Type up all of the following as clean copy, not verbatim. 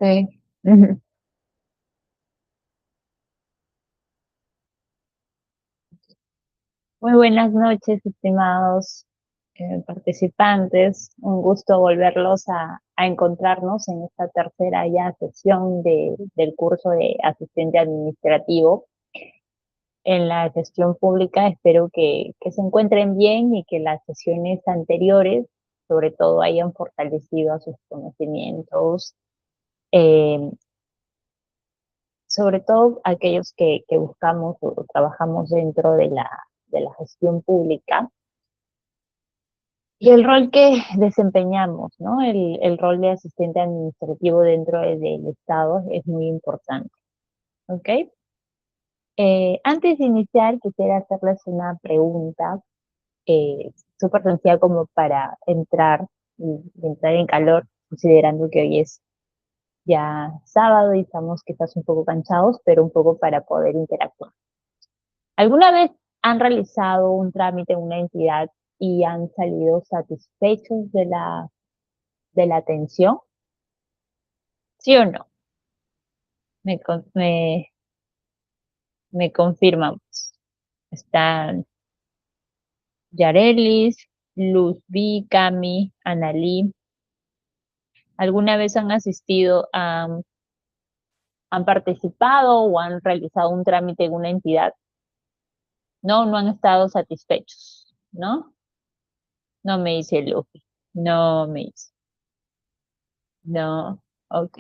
Sí. Ujú. Muy buenas noches, estimados participantes. Un gusto volverlos a encontrarnos en esta tercera ya sesión del curso de asistente administrativo en la gestión pública. Espero que se encuentren bien y que las sesiones anteriores, sobre todo, hayan fortalecido sus conocimientos, eh, sobre todo aquellos que buscamos o trabajamos dentro de la gestión pública. Y el rol que desempeñamos, ¿no? El rol de asistente administrativo dentro del Estado es muy importante, ¿ok? Antes de iniciar, quisiera hacerles una pregunta súper sencilla como para entrar, y entrar en calor, considerando que hoy es ya sábado y estamos quizás un poco cansados, pero un poco para poder interactuar. ¿Alguna vez han realizado un trámite en una entidad y han salido satisfechos de la atención? ¿Sí o no? Me, con- me, me confirmamos. Están Yarelis, Luzbi, Cami, Analí. ¿Alguna vez han asistido han participado o han realizado un trámite en una entidad? No, no han estado satisfechos, ¿no? No me dice Luffy. No me dice. No, ok.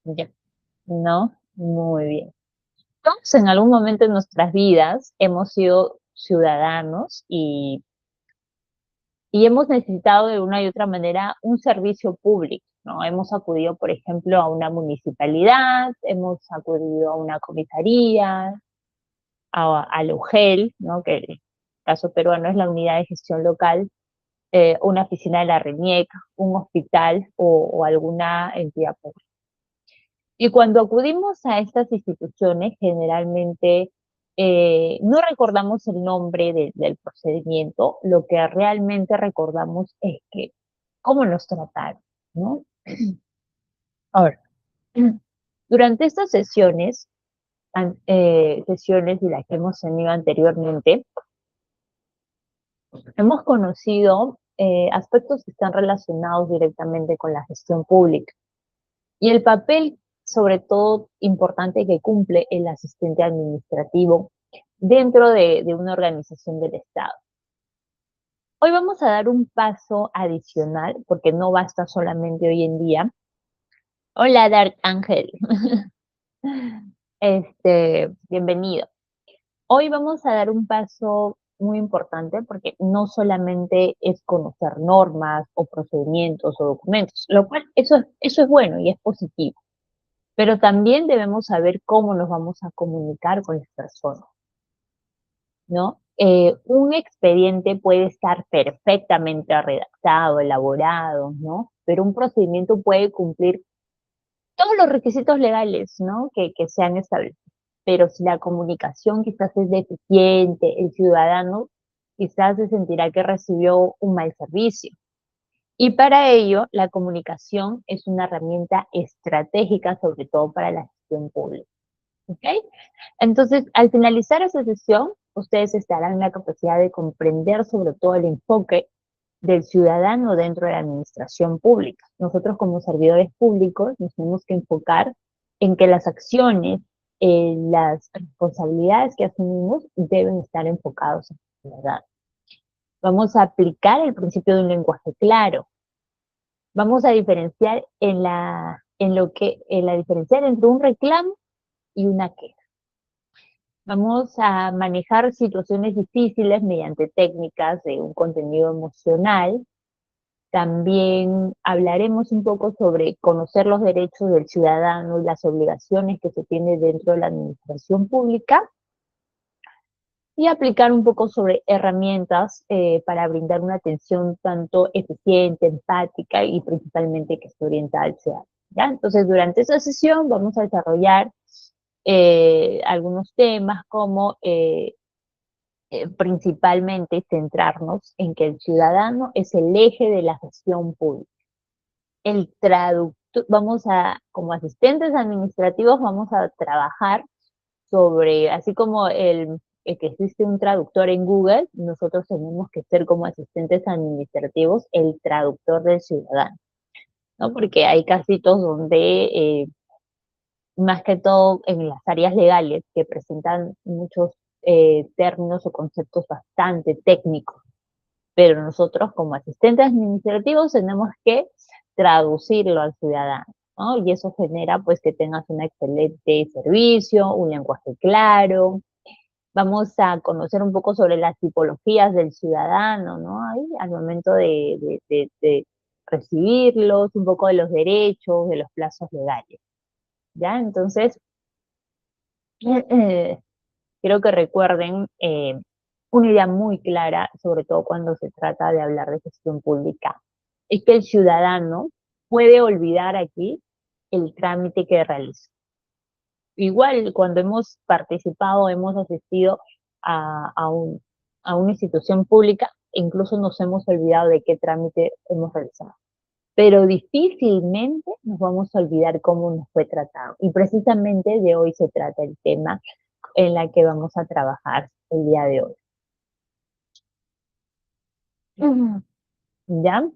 Ya, no, muy bien. Todos en algún momento de nuestras vidas hemos sido ciudadanos y hemos necesitado de una y otra manera un servicio público, ¿no? Hemos acudido, por ejemplo, a una municipalidad, hemos acudido a una comisaría, al UGEL, ¿no? Que en el caso peruano es la unidad de gestión local, una oficina de la RENIEC, un hospital o alguna entidad pública. Y cuando acudimos a estas instituciones, generalmente no recordamos el nombre del procedimiento, lo que realmente recordamos es que cómo nos trataron, ¿no? Ahora, durante estas sesiones, sesiones de las que hemos tenido anteriormente, hemos conocido aspectos que están relacionados directamente con la gestión pública. Y el papel, sobre todo, importante que cumple el asistente administrativo dentro de una organización del Estado. Hoy vamos a dar un paso adicional, porque no basta solamente hoy en día. Hola, Dark Ángel. Bienvenido. Hoy vamos a dar un paso muy importante porque no solamente es conocer normas o procedimientos o documentos, lo cual eso es bueno y es positivo. Pero también debemos saber cómo nos vamos a comunicar con las personas, ¿no? Un expediente puede estar perfectamente redactado, elaborado, ¿no? Pero un procedimiento puede cumplir todos los requisitos legales, ¿no? Que se han establecido. Pero si la comunicación quizás es deficiente, el ciudadano quizás se sentirá que recibió un mal servicio. Y para ello, la comunicación es una herramienta estratégica, sobre todo para la gestión pública. ¿Ok? Entonces, al finalizar esa sesión, ustedes estarán en la capacidad de comprender sobre todo el enfoque del ciudadano dentro de la administración pública. Nosotros como servidores públicos nos tenemos que enfocar en que las acciones, las responsabilidades que asumimos deben estar enfocados en la ciudadano. Vamos a aplicar el principio de un lenguaje claro. Vamos a diferenciar en la diferenciar entre un reclamo y una queja. Vamos a manejar situaciones difíciles mediante técnicas de un contenido emocional. También hablaremos un poco sobre conocer los derechos del ciudadano y las obligaciones que se tiene dentro de la administración pública y aplicar un poco sobre herramientas para brindar una atención tanto eficiente, empática y principalmente que esté orientada al ciudadano, ¿ya? Entonces, durante esta sesión vamos a desarrollar algunos temas como principalmente centrarnos en que el ciudadano es el eje de la gestión pública. el traductor, como asistentes administrativos, vamos a trabajar sobre, así como el que existe un traductor en Google, nosotros tenemos que ser como asistentes administrativos el traductor del ciudadano, ¿no? Porque hay casitos donde, más que todo en las áreas legales, que presentan muchos términos o conceptos bastante técnicos, pero nosotros como asistentes administrativos tenemos que traducirlo al ciudadano, ¿no? Y eso genera pues que tengas un excelente servicio, un lenguaje claro. Vamos a conocer un poco sobre las tipologías del ciudadano, ¿no? Ahí, al momento de recibirlos, un poco de los derechos, de los plazos legales, ¿ya? Entonces, quiero que recuerden una idea muy clara, sobre todo cuando se trata de hablar de gestión pública, es que el ciudadano puede olvidar aquí el trámite que realiza. Igual, cuando hemos participado, hemos asistido a, a, un, a una institución pública, incluso nos hemos olvidado de qué trámite hemos realizado. Pero difícilmente nos vamos a olvidar cómo nos fue tratado. Y precisamente de hoy se trata el tema en la que vamos a trabajar el día de hoy. ¿Ya?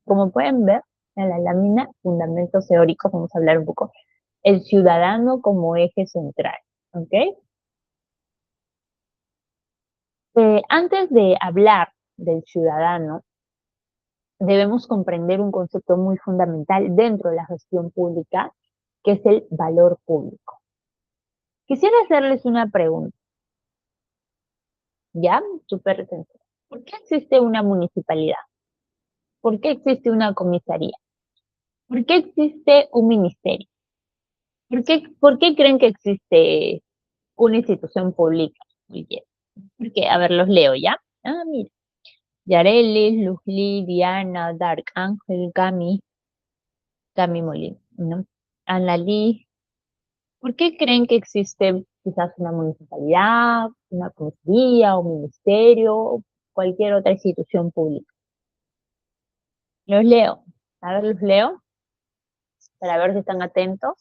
Como pueden ver en la lámina, fundamentos teóricos, vamos a hablar un poco, el ciudadano como eje central. ¿Ok? Antes de hablar del ciudadano, debemos comprender un concepto muy fundamental dentro de la gestión pública, que es el valor público. Quisiera hacerles una pregunta, ¿ya? Súper sencilla. ¿Por qué existe una municipalidad? ¿Por qué existe una comisaría? ¿Por qué existe un ministerio? ¿Por qué creen que existe una institución pública? Muy bien. ¿Por qué? A ver, los leo, ¿ya? Ah, mira. Yarelis, Luzli, Diana, Dark Ángel, Cami Molina, ¿no? Annalí, ¿por qué creen que existe quizás una municipalidad, una comisaría, un ministerio, o cualquier otra institución pública? Los leo. A ver, los leo para ver si están atentos.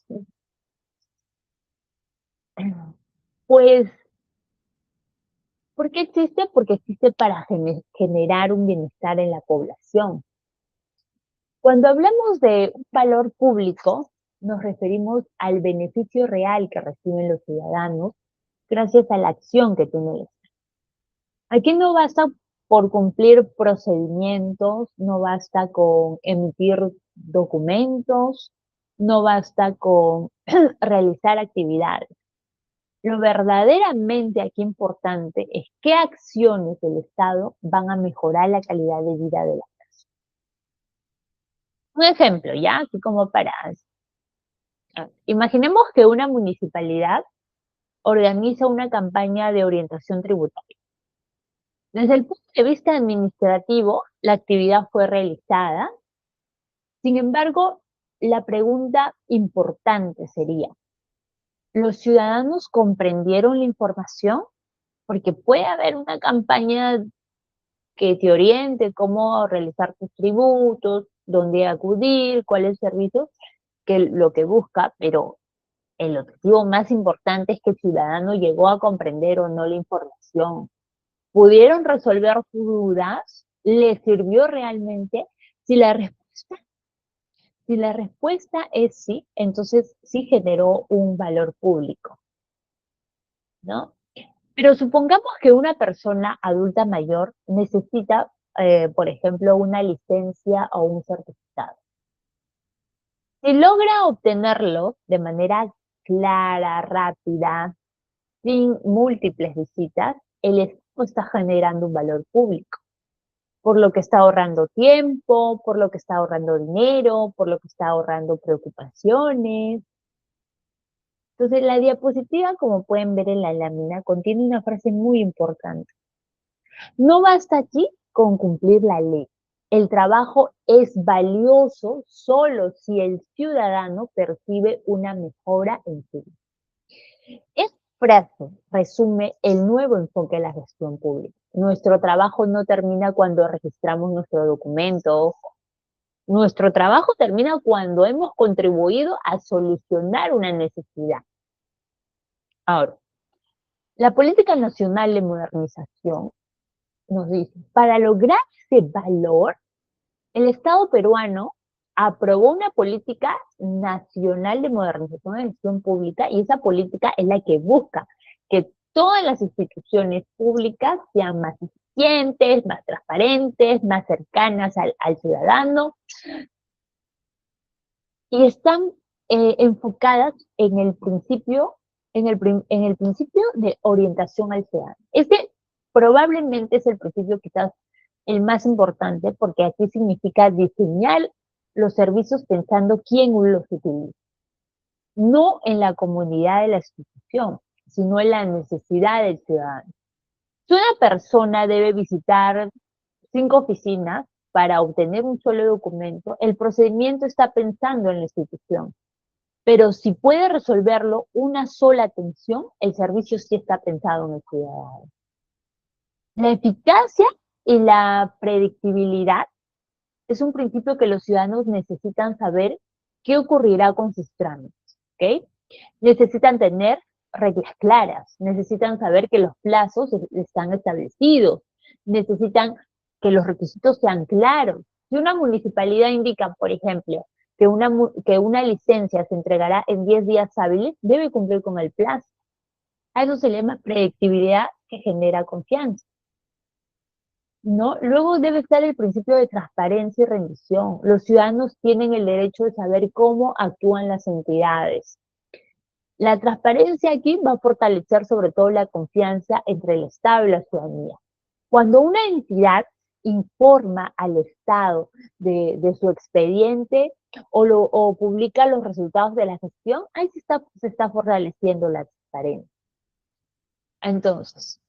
Pues, ¿por qué existe? Porque existe para generar un bienestar en la población. Cuando hablamos de un valor público, nos referimos al beneficio real que reciben los ciudadanos gracias a la acción que tiene el Estado. Aquí no basta por cumplir procedimientos, no basta con emitir documentos, no basta con realizar actividades. Lo verdaderamente aquí importante es qué acciones del Estado van a mejorar la calidad de vida de la persona. Un ejemplo, ¿ya? Así como para... Imaginemos que una municipalidad organiza una campaña de orientación tributaria. Desde el punto de vista administrativo, la actividad fue realizada. Sin embargo, la pregunta importante sería, ¿los ciudadanos comprendieron la información? Porque puede haber una campaña que te oriente cómo realizar tus tributos, dónde acudir, cuál es el servicio, que lo que busca, pero el objetivo más importante es que el ciudadano llegó a comprender o no la información. ¿Pudieron resolver sus dudas? ¿Les sirvió realmente? Si la respuesta, si la respuesta es sí, entonces sí generó un valor público, ¿no? Pero supongamos que una persona adulta mayor necesita, por ejemplo, una licencia o un certificado. Si logra obtenerlo de manera clara, rápida, sin múltiples visitas, el Estado está generando un valor público, por lo que está ahorrando tiempo, por lo que está ahorrando dinero, por lo que está ahorrando preocupaciones. Entonces, la diapositiva, como pueden ver en la lámina, contiene una frase muy importante. No basta aquí con cumplir la ley. El trabajo es valioso solo si el ciudadano percibe una mejora en su vida. Esta frase resume el nuevo enfoque de la gestión pública. Nuestro trabajo no termina cuando registramos nuestro documento. Nuestro trabajo termina cuando hemos contribuido a solucionar una necesidad. Ahora, la Política Nacional de Modernización nos dice, para lograr ese valor, el Estado peruano aprobó una política nacional de modernización de la gestión pública y esa política es la que busca que todas las instituciones públicas sean más eficientes, más transparentes, más cercanas al ciudadano y están enfocadas en el principio, en el principio de orientación al ciudadano. Este probablemente es el principio quizás el más importante porque aquí significa diseñar los servicios pensando quién los utiliza, no en la comunidad de la institución, sino en la necesidad del ciudadano. Si una persona debe visitar 5 oficinas para obtener un solo documento, el procedimiento está pensando en la institución. Pero si puede resolverlo una sola atención, el servicio sí está pensado en el ciudadano. La eficacia y la predictibilidad es un principio que los ciudadanos necesitan saber qué ocurrirá con sus trámites, ¿ok? Necesitan tener reglas claras, necesitan saber que los plazos están establecidos, necesitan que los requisitos sean claros. Si una municipalidad indica, por ejemplo, que una licencia se entregará en 10 días hábiles, debe cumplir con el plazo. A eso se le llama predictibilidad que genera confianza, ¿no? Luego debe estar el principio de transparencia y rendición. Los ciudadanos tienen el derecho de saber cómo actúan las entidades. La transparencia aquí va a fortalecer sobre todo la confianza entre el Estado y la ciudadanía. Cuando una entidad informa al Estado de su expediente o publica los resultados de la gestión, ahí se está fortaleciendo la transparencia. Entonces,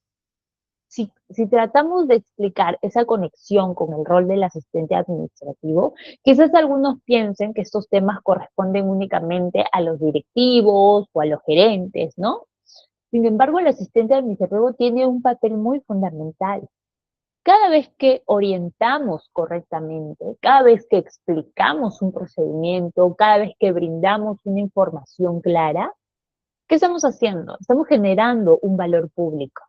si tratamos de explicar esa conexión con el rol del asistente administrativo, quizás algunos piensen que estos temas corresponden únicamente a los directivos o a los gerentes, ¿no? Sin embargo, el asistente administrativo tiene un papel muy fundamental. Cada vez que orientamos correctamente, cada vez que explicamos un procedimiento, cada vez que brindamos una información clara, ¿qué estamos haciendo? Estamos generando un valor público.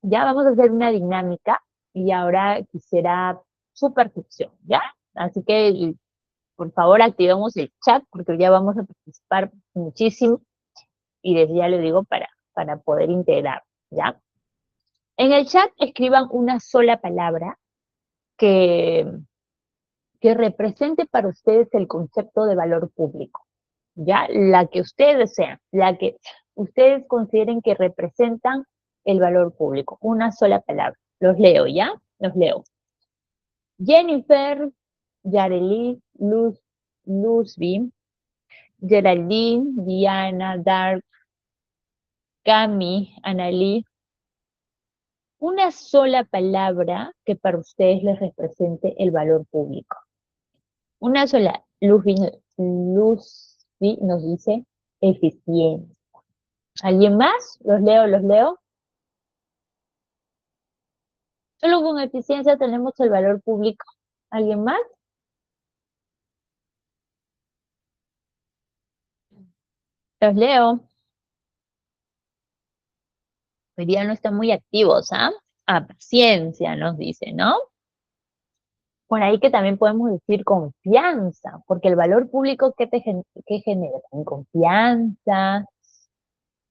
Ya vamos a hacer una dinámica y ahora quisiera superficción, ¿ya? Así que, por favor, activemos el chat porque ya vamos a participar muchísimo y desde ya le digo para poder integrar, ¿ya? En el chat escriban una sola palabra que, que represente para ustedes el concepto de valor público, ¿ya? La que ustedes desean, la que ustedes consideren que representan el valor público. Una sola palabra. Los leo, ¿ya? Los leo. Jennifer, Yareli, Luzby, Geraldine, Diana, Dark, Cami, Analí. Una sola palabra que para ustedes les represente el valor público. Una sola. Luzby nos dice eficiencia. ¿Alguien más? Los leo, los leo. Solo con eficiencia tenemos el valor público. ¿Alguien más? Los leo. Hoy día no están muy activos, ¿ah? Paciencia nos dice, ¿no? Por ahí que también podemos decir confianza, porque el valor público que genera en confianza,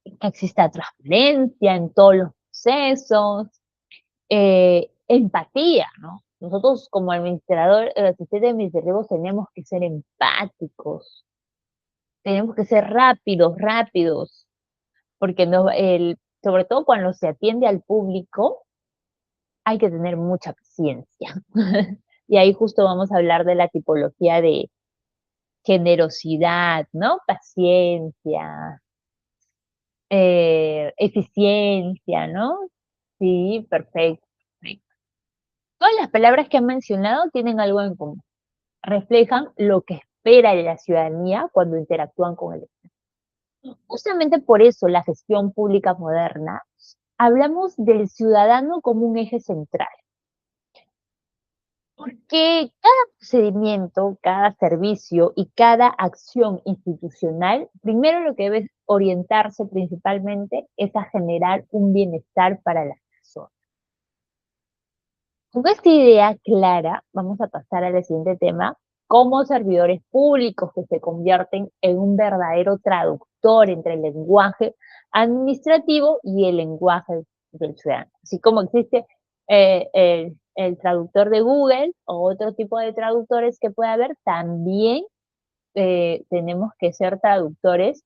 que exista transparencia en todos los procesos, empatía, ¿no? Nosotros como administrador, asistente administrativos tenemos que ser empáticos, tenemos que ser rápidos, porque sobre todo cuando se atiende al público, hay que tener mucha paciencia. Y ahí justo vamos a hablar de la tipología de generosidad, ¿no? Paciencia, eficiencia, ¿no? Sí, perfecto. Todas las palabras que han mencionado tienen algo en común. Reflejan lo que espera de la ciudadanía cuando interactúan con el Estado. Justamente por eso la gestión pública moderna hablamos del ciudadano como un eje central. Porque cada procedimiento, cada servicio y cada acción institucional, primero lo que debe orientarse principalmente es a generar un bienestar para las personas. Con esta idea clara, vamos a pasar al siguiente tema, como servidores públicos que se convierten en un verdadero traductor entre el lenguaje administrativo y el lenguaje del ciudadano. Así como existe el traductor de Google o otro tipo de traductores que puede haber, también tenemos que ser traductores,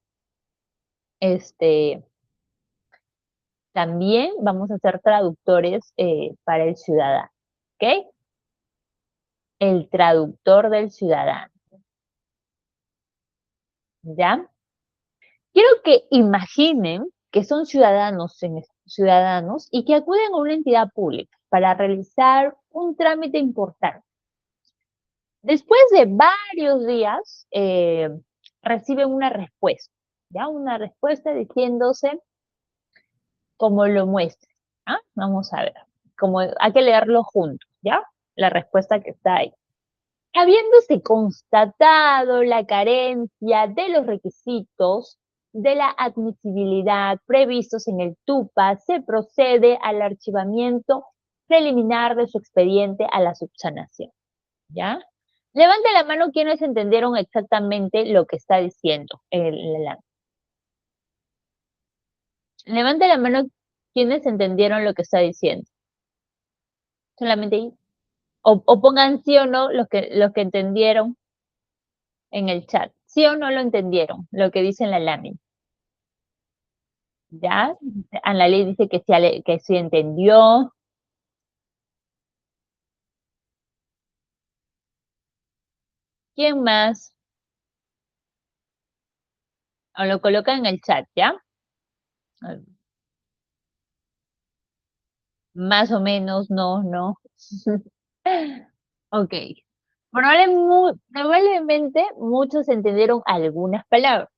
este, también vamos a ser traductores para el ciudadano. ¿Ok? El traductor del ciudadano, ¿ya? Quiero que imaginen que son ciudadanos y que acuden a una entidad pública para realizar un trámite importante. Después de varios días, reciben una respuesta, ¿ya? Una respuesta diciéndose como lo muestre, ¿ah? Vamos a ver, como hay que leerlo juntos, ¿ya? La respuesta que está ahí. Habiéndose constatado la carencia de los requisitos de la admisibilidad previstos en el TUPA, se procede al archivamiento preliminar de su expediente a la subsanación. ¿Ya? Levante la mano quienes entendieron exactamente lo que está diciendo. Levante la mano quienes entendieron lo que está diciendo. Solamente ahí. O pongan sí o no los que entendieron en el chat. ¿Sí o no lo entendieron? Lo que dice en la lámina. ¿Ya? Ana Ley dice que sí entendió. ¿Quién más? O lo colocan en el chat, ¿ya? Más o menos, no, no. Ok. Probablemente muchos entendieron algunas palabras,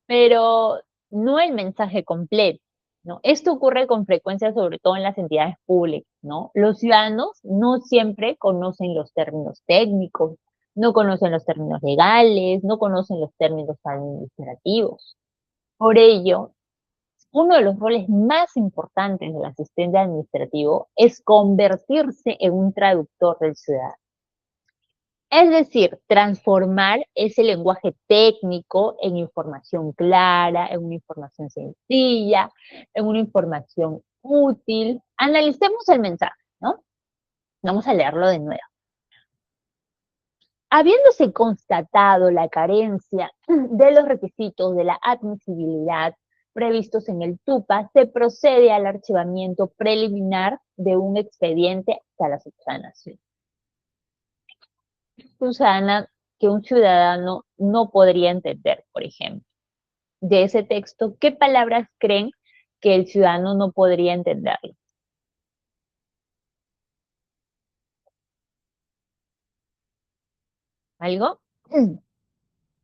pero no el mensaje completo, ¿no? Esto ocurre con frecuencia, sobre todo en las entidades públicas, ¿no? Los ciudadanos no siempre conocen los términos técnicos, no conocen los términos legales, no conocen los términos administrativos. Por ello, uno de los roles más importantes del asistente administrativo es convertirse en un traductor del ciudadano. Es decir, transformar ese lenguaje técnico en información clara, en una información sencilla, en una información útil. Analicemos el mensaje, ¿no? Vamos a leerlo de nuevo. Habiéndose constatado la carencia de los requisitos de la admisibilidad previstos en el TUPA, se procede al archivamiento preliminar de un expediente hasta la subsanación. Susana, que un ciudadano no podría entender, por ejemplo. De ese texto, ¿qué palabras creen que el ciudadano no podría entenderlo? ¿Algo?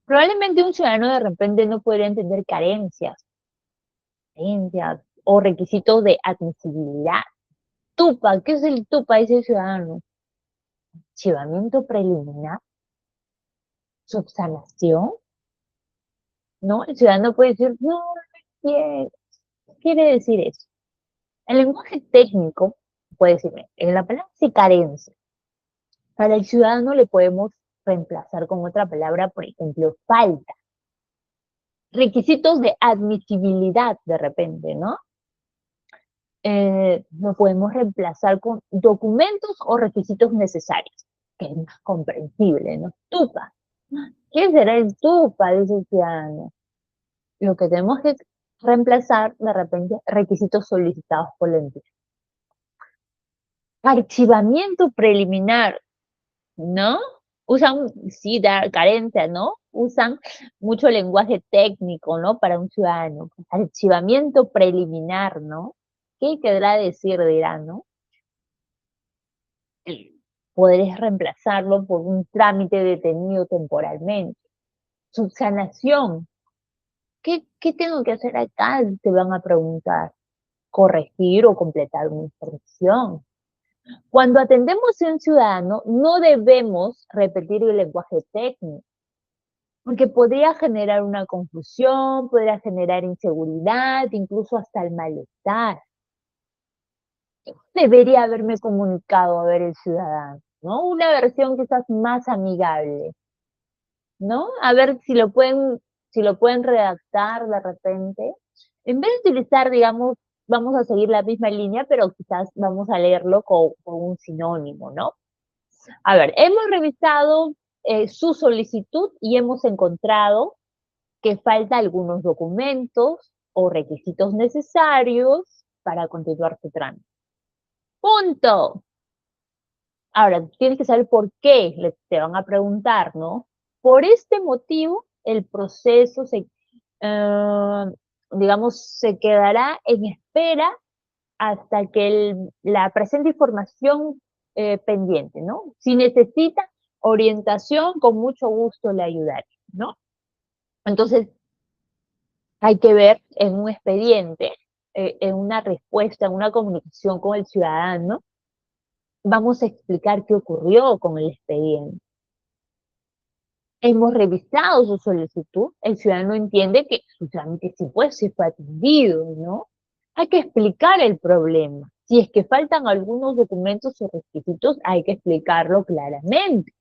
Probablemente un ciudadano de repente no podría entender carencias o requisitos de admisibilidad. TUPA, ¿qué es el TUPA? Dice el ciudadano. Archivamiento preliminar, subsanación, ¿no? El ciudadano puede decir, no, no quiere decir eso. El lenguaje técnico puede decirme, en la palabra sí carencia. Para el ciudadano le podemos reemplazar con otra palabra, por ejemplo, falta. Requisitos de admisibilidad de repente, ¿no? Lo podemos reemplazar con documentos o requisitos necesarios, que es más comprensible, ¿no? TUPA. ¿Qué será el TUPA? Dice el ciudadano. Lo que tenemos que reemplazar de repente requisitos solicitados por la entidad. Archivamiento preliminar, ¿no? Usan, sí, da carencia, ¿no? Usan mucho lenguaje técnico, ¿no? Para un ciudadano. Archivamiento preliminar, ¿no? ¿Qué querrá decir, dirá, ¿no? Podés reemplazarlo por un trámite detenido temporalmente. Subsanación. ¿Qué tengo que hacer acá? Te van a preguntar. corregir o completar una información. Cuando atendemos a un ciudadano, no debemos repetir el lenguaje técnico, porque podría generar una confusión, podría generar inseguridad, incluso hasta el malestar. Debería haberme comunicado a ver el ciudadano, ¿no? Una versión quizás más amigable, ¿no? A ver si lo pueden redactar de repente. En vez de utilizar, digamos, vamos a seguir la misma línea, pero quizás vamos a leerlo con un sinónimo, ¿no? A ver, hemos revisado su solicitud y hemos encontrado que falta algunos documentos o requisitos necesarios para continuar su trámite. Punto. Ahora, tienes que saber por qué, te van a preguntar, ¿no? Por este motivo, el proceso eh, digamos, se quedará en espera hasta que la presente información pendiente, ¿no? Si necesita orientación, con mucho gusto le ayudaré, ¿no? Entonces, hay que ver en un expediente, en una respuesta, en una comunicación con el ciudadano, vamos a explicar qué ocurrió con el expediente. Hemos revisado su solicitud, el ciudadano entiende que su trámite sí fue atendido, ¿no? Hay que explicar el problema. Si es que faltan algunos documentos o requisitos, hay que explicarlo claramente.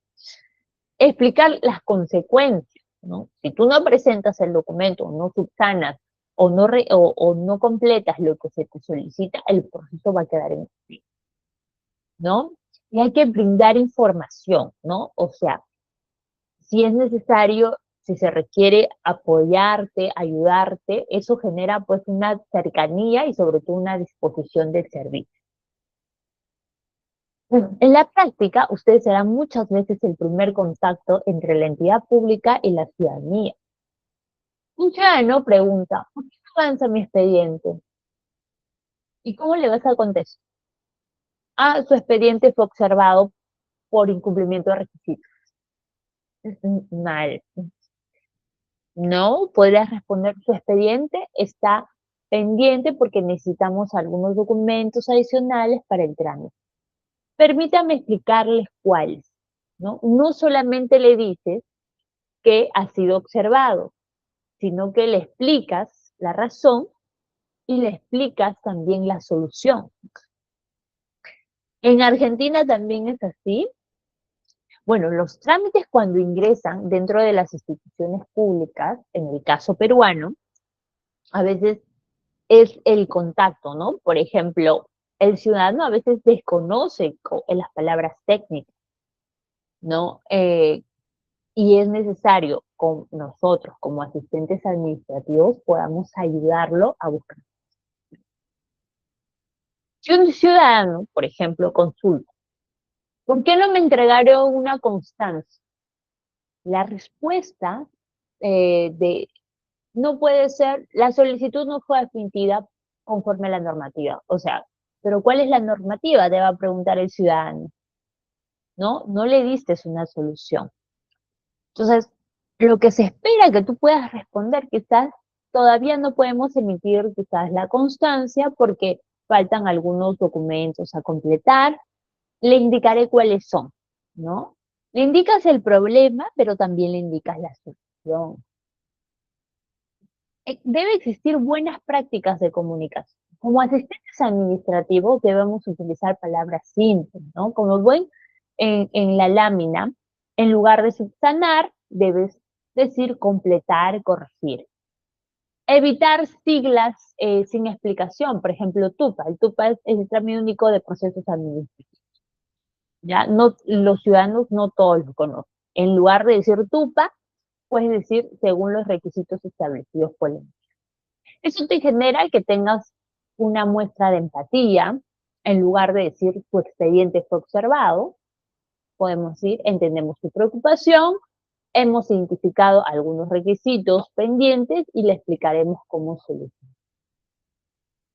Explicar las consecuencias, ¿no? Si tú no presentas el documento, no subsanas o no completas lo que se te solicita, el proceso va a quedar en sí, ¿no? Y hay que brindar información, ¿no? O sea, si es necesario, si se requiere apoyarte, ayudarte, eso genera pues una cercanía y sobre todo una disposición del servicio. Bueno, en la práctica, ustedes serán muchas veces el primer contacto entre la entidad pública y la ciudadanía. Un ciudadano pregunta, ¿por qué no avanza mi expediente? ¿Y cómo le vas a contestar? Ah, su expediente fue observado por incumplimiento de requisitos. Mal. No, podrías responder, su expediente está pendiente porque necesitamos algunos documentos adicionales para el trámite. Permítame explicarles cuáles, ¿no? No solamente le dices que ha sido observado, sino que le explicas la razón y le explicas también la solución. En Argentina también es así. Bueno, los trámites cuando ingresan dentro de las instituciones públicas, en el caso peruano, a veces es el contacto, ¿no? Por ejemplo, el ciudadano a veces desconoce las palabras técnicas, ¿no? Y es necesario con nosotros, como asistentes administrativos, podamos ayudarlo a buscar. Si un ciudadano, por ejemplo, consulta, ¿por qué no me entregaron una constancia? La respuesta no puede ser, la solicitud no fue admitida conforme a la normativa. O sea, ¿pero cuál es la normativa? Debe preguntar el ciudadano, ¿no? No le diste una solución. Entonces, lo que se espera que tú puedas responder, quizás todavía no podemos emitir quizás la constancia porque faltan algunos documentos a completar. Le indicaré cuáles son, ¿no? Le indicas el problema, pero también le indicas la solución. Debe existir buenas prácticas de comunicación. Como asistentes administrativos debemos utilizar palabras simples, ¿no? Como buen en la lámina, en lugar de subsanar, debes decir completar, corregir. Evitar siglas sin explicación, por ejemplo, TUPA. El TUPA es el término único de procesos administrativos. ¿Ya? No, los ciudadanos no todos lo conocen. En lugar de decir TUPA, puedes decir según los requisitos establecidos por la ley. Eso te genera que tengas una muestra de empatía, en lugar de decir tu expediente fue observado, podemos decir entendemos tu preocupación, hemos identificado algunos requisitos pendientes y le explicaremos cómo solucionar.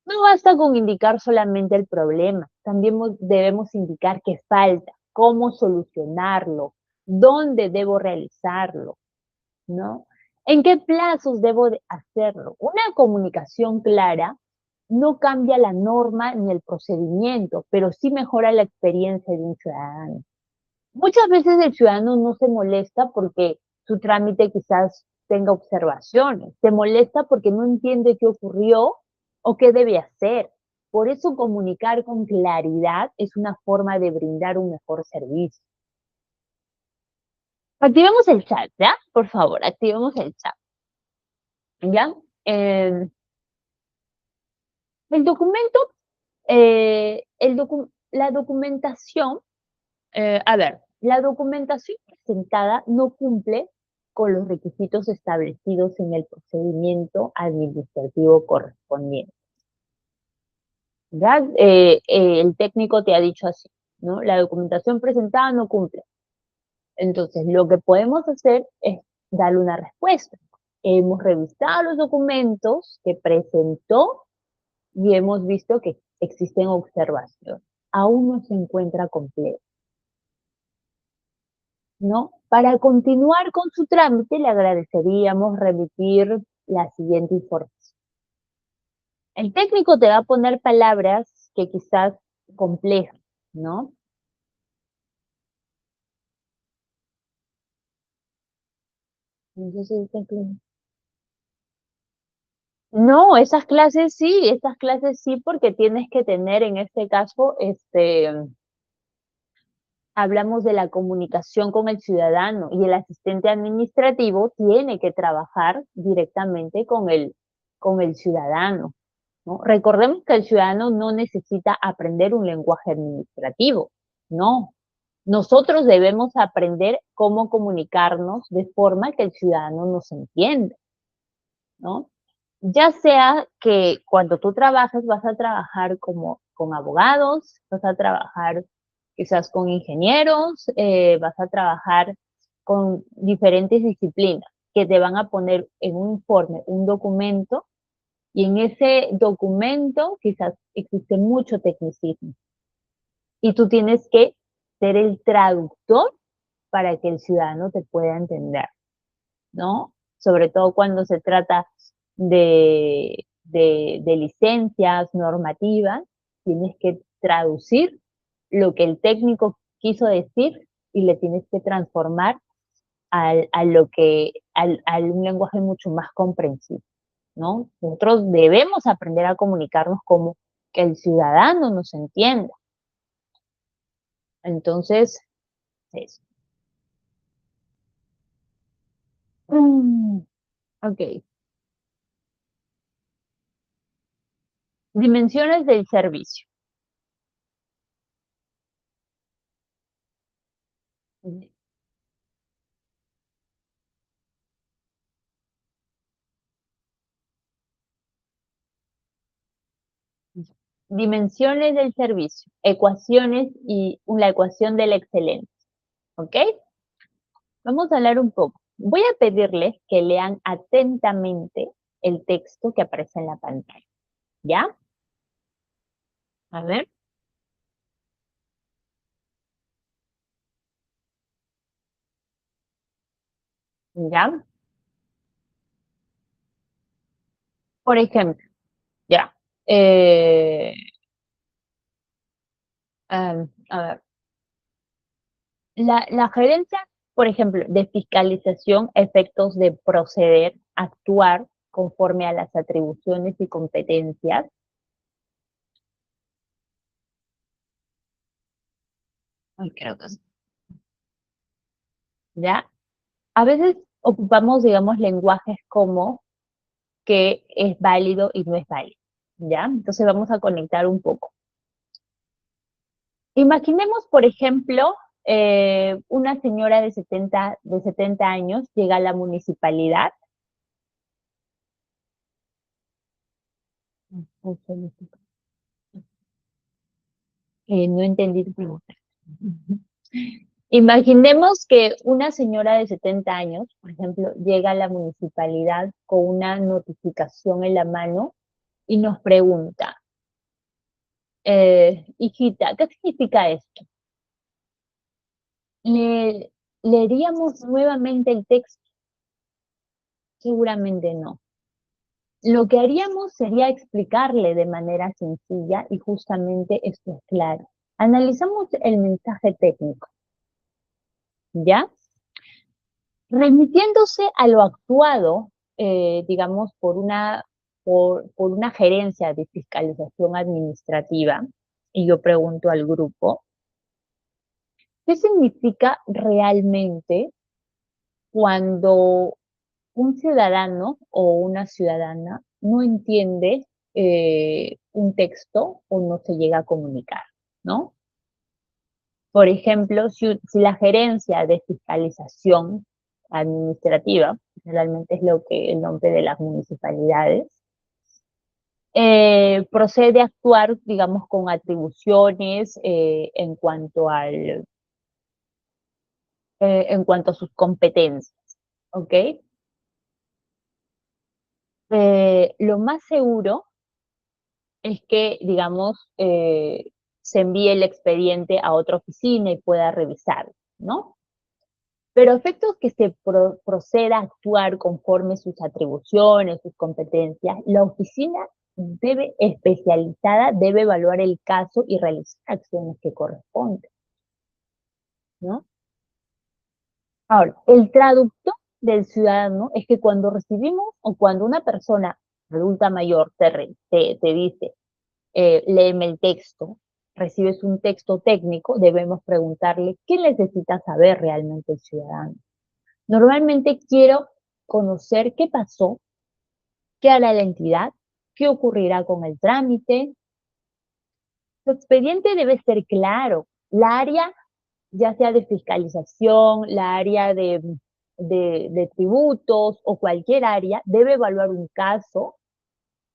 No basta con indicar solamente el problema, también debemos indicar qué falta, cómo solucionarlo, dónde debo realizarlo, ¿no? ¿En qué plazos debo de hacerlo? Una comunicación clara no cambia la norma ni el procedimiento, pero sí mejora la experiencia de un ciudadano. Muchas veces el ciudadano no se molesta porque su trámite quizás tenga observaciones, se molesta porque no entiende qué ocurrió o qué debe hacer. Por eso comunicar con claridad es una forma de brindar un mejor servicio. Activemos el chat, ¿ya? Por favor, activemos el chat, ¿ya? Eh, el documento, la documentación, la documentación presentada no cumple con los requisitos establecidos en el procedimiento administrativo correspondiente. ¿Ya? El técnico te ha dicho así, ¿no? La documentación presentada no cumple. Entonces, lo que podemos hacer es darle una respuesta. Hemos revisado los documentos que presentó y hemos visto que existen observaciones. Aún no se encuentra completo, ¿no? Para continuar con su trámite, le agradeceríamos remitir la siguiente información. El técnico te va a poner palabras que quizás complejas, ¿no? Entonces, no, esas clases sí, porque tienes que tener en este caso, hablamos de la comunicación con el ciudadano y el asistente administrativo tiene que trabajar directamente con el ciudadano, ¿no? Recordemos que el ciudadano no necesita aprender un lenguaje administrativo, no. Nosotros debemos aprender cómo comunicarnos de forma que el ciudadano nos entienda, ¿no? Ya sea que cuando tú trabajes vas a trabajar como con abogados, vas a trabajar quizás con ingenieros, vas a trabajar con diferentes disciplinas que te van a poner en un informe, un documento, y en ese documento quizás existe mucho tecnicismo. Y tú tienes que ser el traductor para que el ciudadano te pueda entender, ¿no? Sobre todo cuando se trata de licencias, normativas, tienes que traducir lo que el técnico quiso decir y le tienes que transformar a un lenguaje mucho más comprensible, ¿no? Nosotros debemos aprender a comunicarnos como que el ciudadano nos entienda. Entonces, eso. Mm, ok. Dimensiones del servicio. Dimensiones del servicio, ecuaciones y la ecuación de la excelencia. ¿Ok? Vamos a hablar un poco. Voy a pedirles que lean atentamente el texto que aparece en la pantalla. ¿Ya? A ver. ¿Ya? Por ejemplo, ya. Eh, a ver. La gerencia, por ejemplo, de fiscalización, efectos de proceder, actuar conforme a las atribuciones y competencias. Ay, creo que sí. ¿Ya? A veces ocupamos, digamos, lenguajes como que es válido y no es válido, ¿ya? Entonces vamos a conectar un poco. Imaginemos, por ejemplo, una señora de 70 años llega a la municipalidad. No entendí tu pregunta. Imaginemos que una señora de 70 años, por ejemplo, llega a la municipalidad con una notificación en la mano y nos pregunta, hijita, ¿qué significa esto? ¿Le, ¿Leeríamos nuevamente el texto? Seguramente no. Lo que haríamos sería explicarle de manera sencilla y justamente esto es claro. Analizamos el mensaje técnico, ¿ya? Remitiéndose a lo actuado, digamos, por una gerencia de fiscalización administrativa, y yo pregunto al grupo, ¿qué significa realmente cuando un ciudadano o una ciudadana no entiende un texto o no se llega a comunicar, ¿no? Por ejemplo, si la gerencia de fiscalización administrativa, realmente es lo que el nombre de las municipalidades, procede a actuar, digamos, con atribuciones en cuanto a sus competencias, ¿ok? Lo más seguro es que, digamos, se envíe el expediente a otra oficina y pueda revisar, ¿no? Pero a efectos que se proceda a actuar conforme sus atribuciones, sus competencias, la oficina especializada debe evaluar el caso y realizar acciones que corresponden, ¿no? Ahora, el traductor del ciudadano es que cuando recibimos o cuando una persona adulta mayor te dice, léeme el texto, recibes un texto técnico, debemos preguntarle qué necesita saber realmente el ciudadano. Normalmente quiero conocer qué pasó, qué hará la entidad, qué ocurrirá con el trámite. Su expediente debe ser claro. La área, ya sea de fiscalización, la área de tributos o cualquier área, debe evaluar un caso,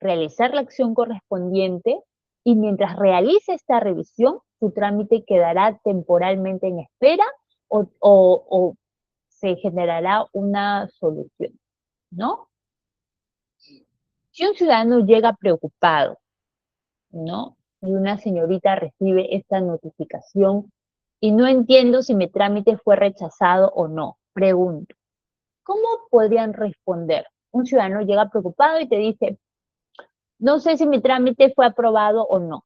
realizar la acción correspondiente y mientras realice esta revisión, su trámite quedará temporalmente en espera o se generará una solución, ¿no? Si un ciudadano llega preocupado, ¿no? Y una señorita recibe esta notificación y no entiendo si mi trámite fue rechazado o no, pregunto, ¿cómo podrían responder? Un ciudadano llega preocupado y te dice, no sé si mi trámite fue aprobado o no,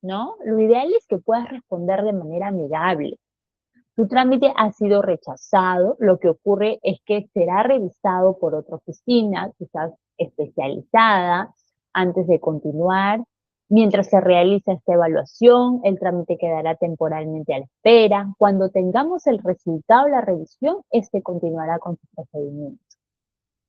¿no? Lo ideal es que puedas responder de manera amigable. Tu trámite ha sido rechazado, lo que ocurre es que será revisado por otra oficina, quizás especializada, antes de continuar. Mientras se realiza esta evaluación, el trámite quedará temporalmente a la espera. Cuando tengamos el resultado de la revisión, este continuará con su procedimiento.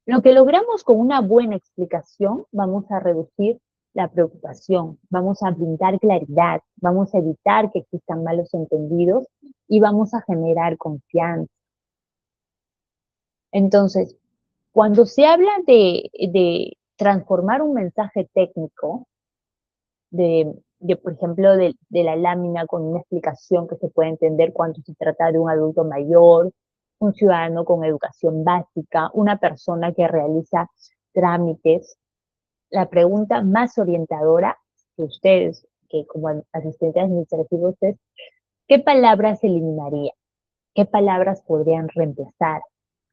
Lo que logramos con una buena explicación, vamos a reducir la preocupación, vamos a brindar claridad, vamos a evitar que existan malos entendidos y vamos a generar confianza. Entonces, cuando se habla de transformar un mensaje técnico, por ejemplo, de la lámina con una explicación que se puede entender cuando se trata de un adulto mayor, un ciudadano con educación básica, una persona que realiza trámites, la pregunta más orientadora que ustedes, que como asistentes administrativos es, ¿qué palabras eliminaría? ¿Qué palabras podrían reemplazar?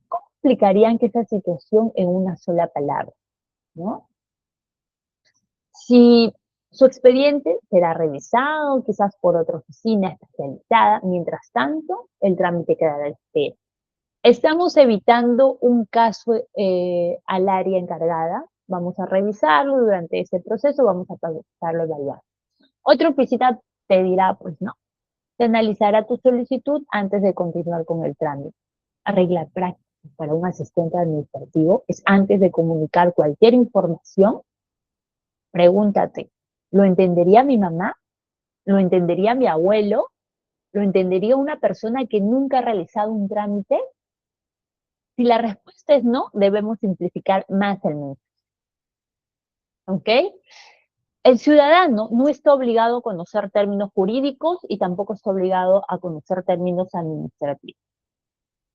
¿Cómo explicarían que esa situación en una sola palabra? ¿No? Si su expediente será revisado, quizás por otra oficina especializada, mientras tanto, el trámite quedará en espera. Estamos evitando un caso al área encargada, vamos a revisarlo durante ese proceso, vamos a pasarlo a evaluar. Otra oficina te dirá, pues no, se analizará tu solicitud antes de continuar con el trámite. Regla práctica para un asistente administrativo es antes de comunicar cualquier información, pregúntate, ¿lo entendería mi mamá? ¿Lo entendería mi abuelo? ¿Lo entendería una persona que nunca ha realizado un trámite? Si la respuesta es no, debemos simplificar más el mensaje. ¿Ok? El ciudadano no está obligado a conocer términos jurídicos y tampoco está obligado a conocer términos administrativos.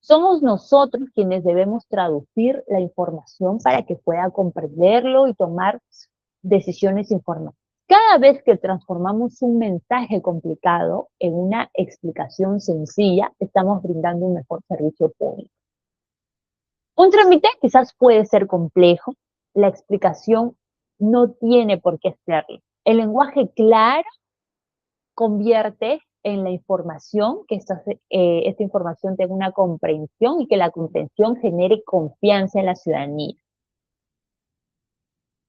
Somos nosotros quienes debemos traducir la información para que pueda comprenderlo y tomar decisiones informadas. Cada vez que transformamos un mensaje complicado en una explicación sencilla, estamos brindando un mejor servicio público. Un trámite quizás puede ser complejo, la explicación no tiene por qué serlo. El lenguaje claro convierte en la información, que esta información tenga una comprensión y que la comprensión genere confianza en la ciudadanía.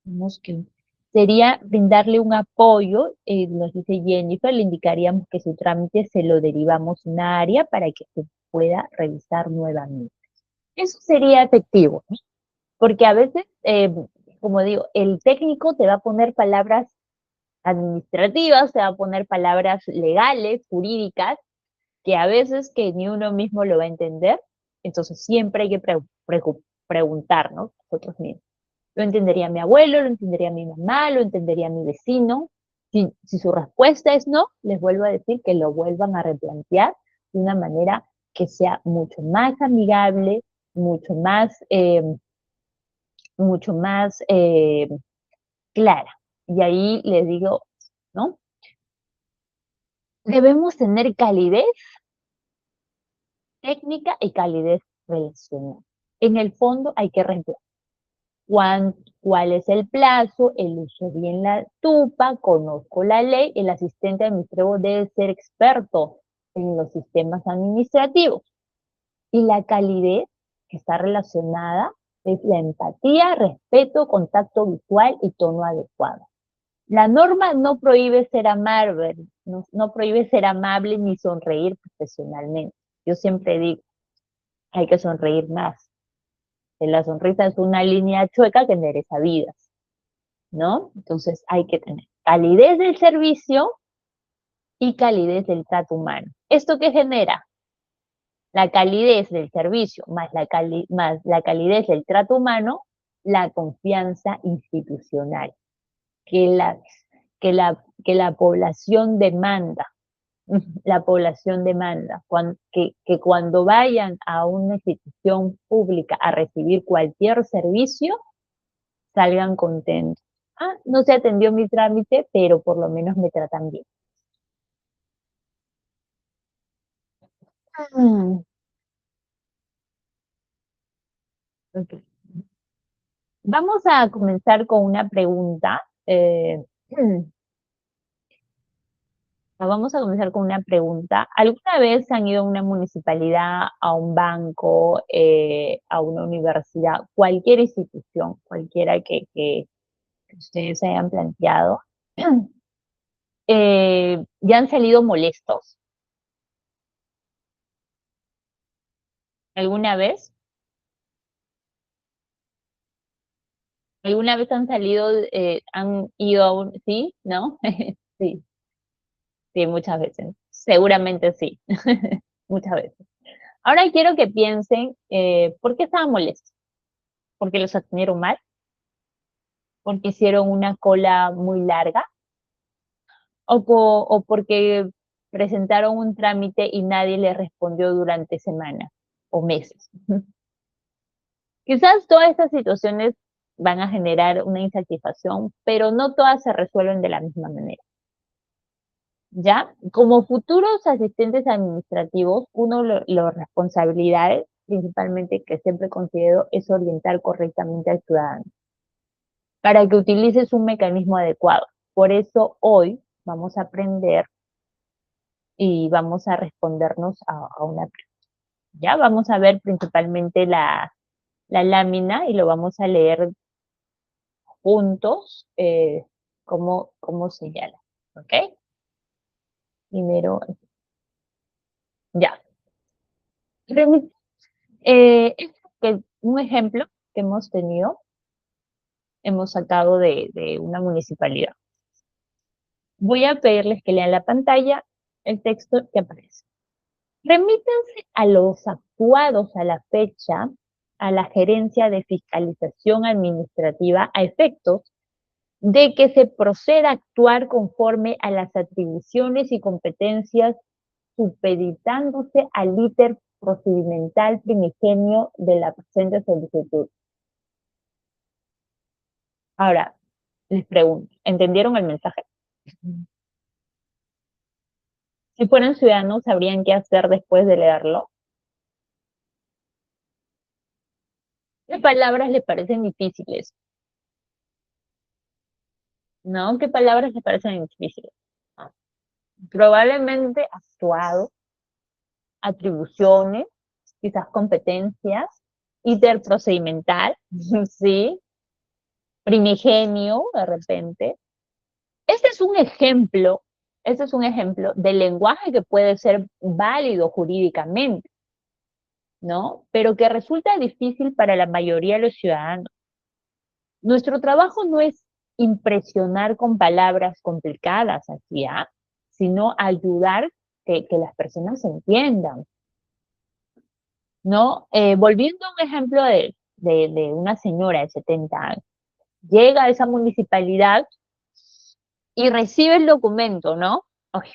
Vemos que sería brindarle un apoyo, nos dice Jennifer, le indicaríamos que su trámite se lo derivamos a una área para que se pueda revisar nuevamente. Eso sería efectivo, ¿no? Porque a veces, como digo, el técnico te va a poner palabras administrativas, te va a poner palabras legales, jurídicas, que a veces que ni uno mismo lo va a entender, entonces siempre hay que preguntarnos nosotros mismos. Lo entendería mi abuelo, lo entendería mi mamá, lo entendería mi vecino. Si su respuesta es no, les vuelvo a decir que lo vuelvan a replantear de una manera que sea mucho más amigable, mucho más, mucho más clara. Y ahí les digo, ¿no? Debemos tener calidez técnica y calidez relacional. En el fondo hay que responder cuál es el plazo, el uso bien la tupa, conozco la ley, el asistente administrativo debe ser experto en los sistemas administrativos. Y la calidez que está relacionada es la empatía, respeto, contacto visual y tono adecuado. La norma no prohíbe ser amable, no prohíbe ser amable ni sonreír profesionalmente. Yo siempre digo, hay que sonreír más. La sonrisa es una línea chueca que endereza vidas, ¿no? Entonces hay que tener calidez del servicio y calidez del trato humano. ¿Esto qué genera? La calidez del servicio más la calidez del trato humano, la confianza institucional, que la, que la población demanda. La población demanda que cuando vayan a una institución pública a recibir cualquier servicio, salgan contentos. Ah, no se atendió mi trámite, pero por lo menos me tratan bien. Mm, ok. Vamos a comenzar con una pregunta. Vamos a comenzar con una pregunta. ¿Alguna vez han ido a una municipalidad, a un banco, a una universidad, cualquier institución, cualquiera que ustedes se hayan planteado, ya han salido molestos alguna vez? ¿Alguna vez han salido, han ido a un, sí, no? Sí, sí, muchas veces. Seguramente sí, muchas veces. Ahora quiero que piensen, ¿por qué estaban molestos? ¿Porque los atendieron mal? ¿Porque hicieron una cola muy larga? ¿O porque presentaron un trámite y nadie les respondió durante semanas o meses? Quizás todas estas situaciones van a generar una insatisfacción, pero no todas se resuelven de la misma manera. ¿Ya? Como futuros asistentes administrativos, las responsabilidades principalmente que siempre considero es orientar correctamente al ciudadano para que utilices un mecanismo adecuado. Por eso hoy vamos a aprender y vamos a respondernos a una pregunta. Ya vamos a ver principalmente la lámina y lo vamos a leer juntos, cómo señala. ¿Ok? Primero, ya. Un ejemplo que hemos tenido, hemos sacado de una municipalidad. Voy a pedirles que lean la pantalla el texto que aparece. Remítanse a los actuados a la fecha a la Gerencia de Fiscalización Administrativa a efectos de que se proceda a actuar conforme a las atribuciones y competencias supeditándose al íter procedimental primigenio de la presente solicitud. Ahora, les pregunto, ¿entendieron el mensaje? Si fueran ciudadanos, ¿sabrían qué hacer después de leerlo? ¿Qué palabras le parecen difíciles? ¿No? ¿Qué palabras le parecen difíciles? Ah, probablemente actuado, atribuciones, quizás competencias, interprocedimental, ¿sí? Primigenio, de repente. Este es un ejemplo, este es un ejemplo del lenguaje que puede ser válido jurídicamente, ¿no? Pero que resulta difícil para la mayoría de los ciudadanos. Nuestro trabajo no es impresionar con palabras complicadas aquí, ¿ah? Sino ayudar que las personas entiendan, ¿no? Volviendo a un ejemplo de una señora de 70 años, llega a esa municipalidad y recibe el documento, ¿no? Ay,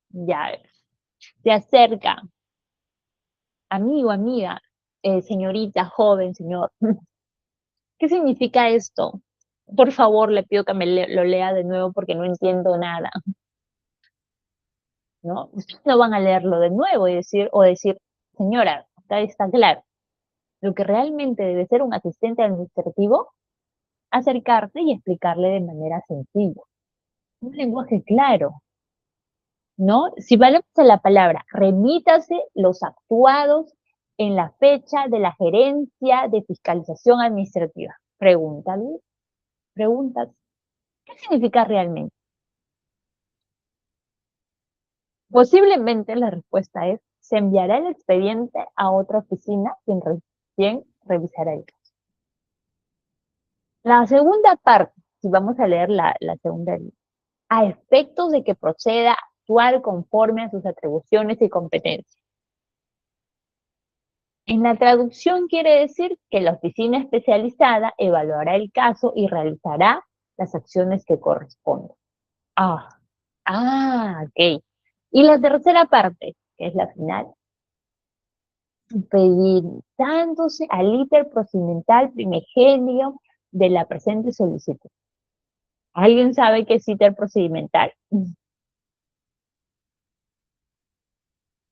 ya, se acerca, amigo, amiga, señorita, joven, señor, ¿qué significa esto? Por favor, le pido que lo lea de nuevo porque no entiendo nada, ¿no? Ustedes no van a leerlo de nuevo o decir, señora, acá está claro. Lo que realmente debe ser un asistente administrativo, acercarse y explicarle de manera sencilla. Un lenguaje claro, ¿no? Si valemos a la palabra, remítase los actuados en la fecha de la gerencia de fiscalización administrativa. Pregúntale, preguntas, ¿qué significa realmente? Posiblemente la respuesta es, se enviará el expediente a otra oficina quien revisará el caso. La segunda parte, si vamos a leer la segunda línea, a efectos de que proceda a actuar conforme a sus atribuciones y competencias. En la traducción quiere decir que la oficina especializada evaluará el caso y realizará las acciones que correspondan. Ah, ok. Y la tercera parte, que es la final, supeditándose al íter procedimental primigenio de la presente solicitud. ¿Alguien sabe qué es íter procedimental?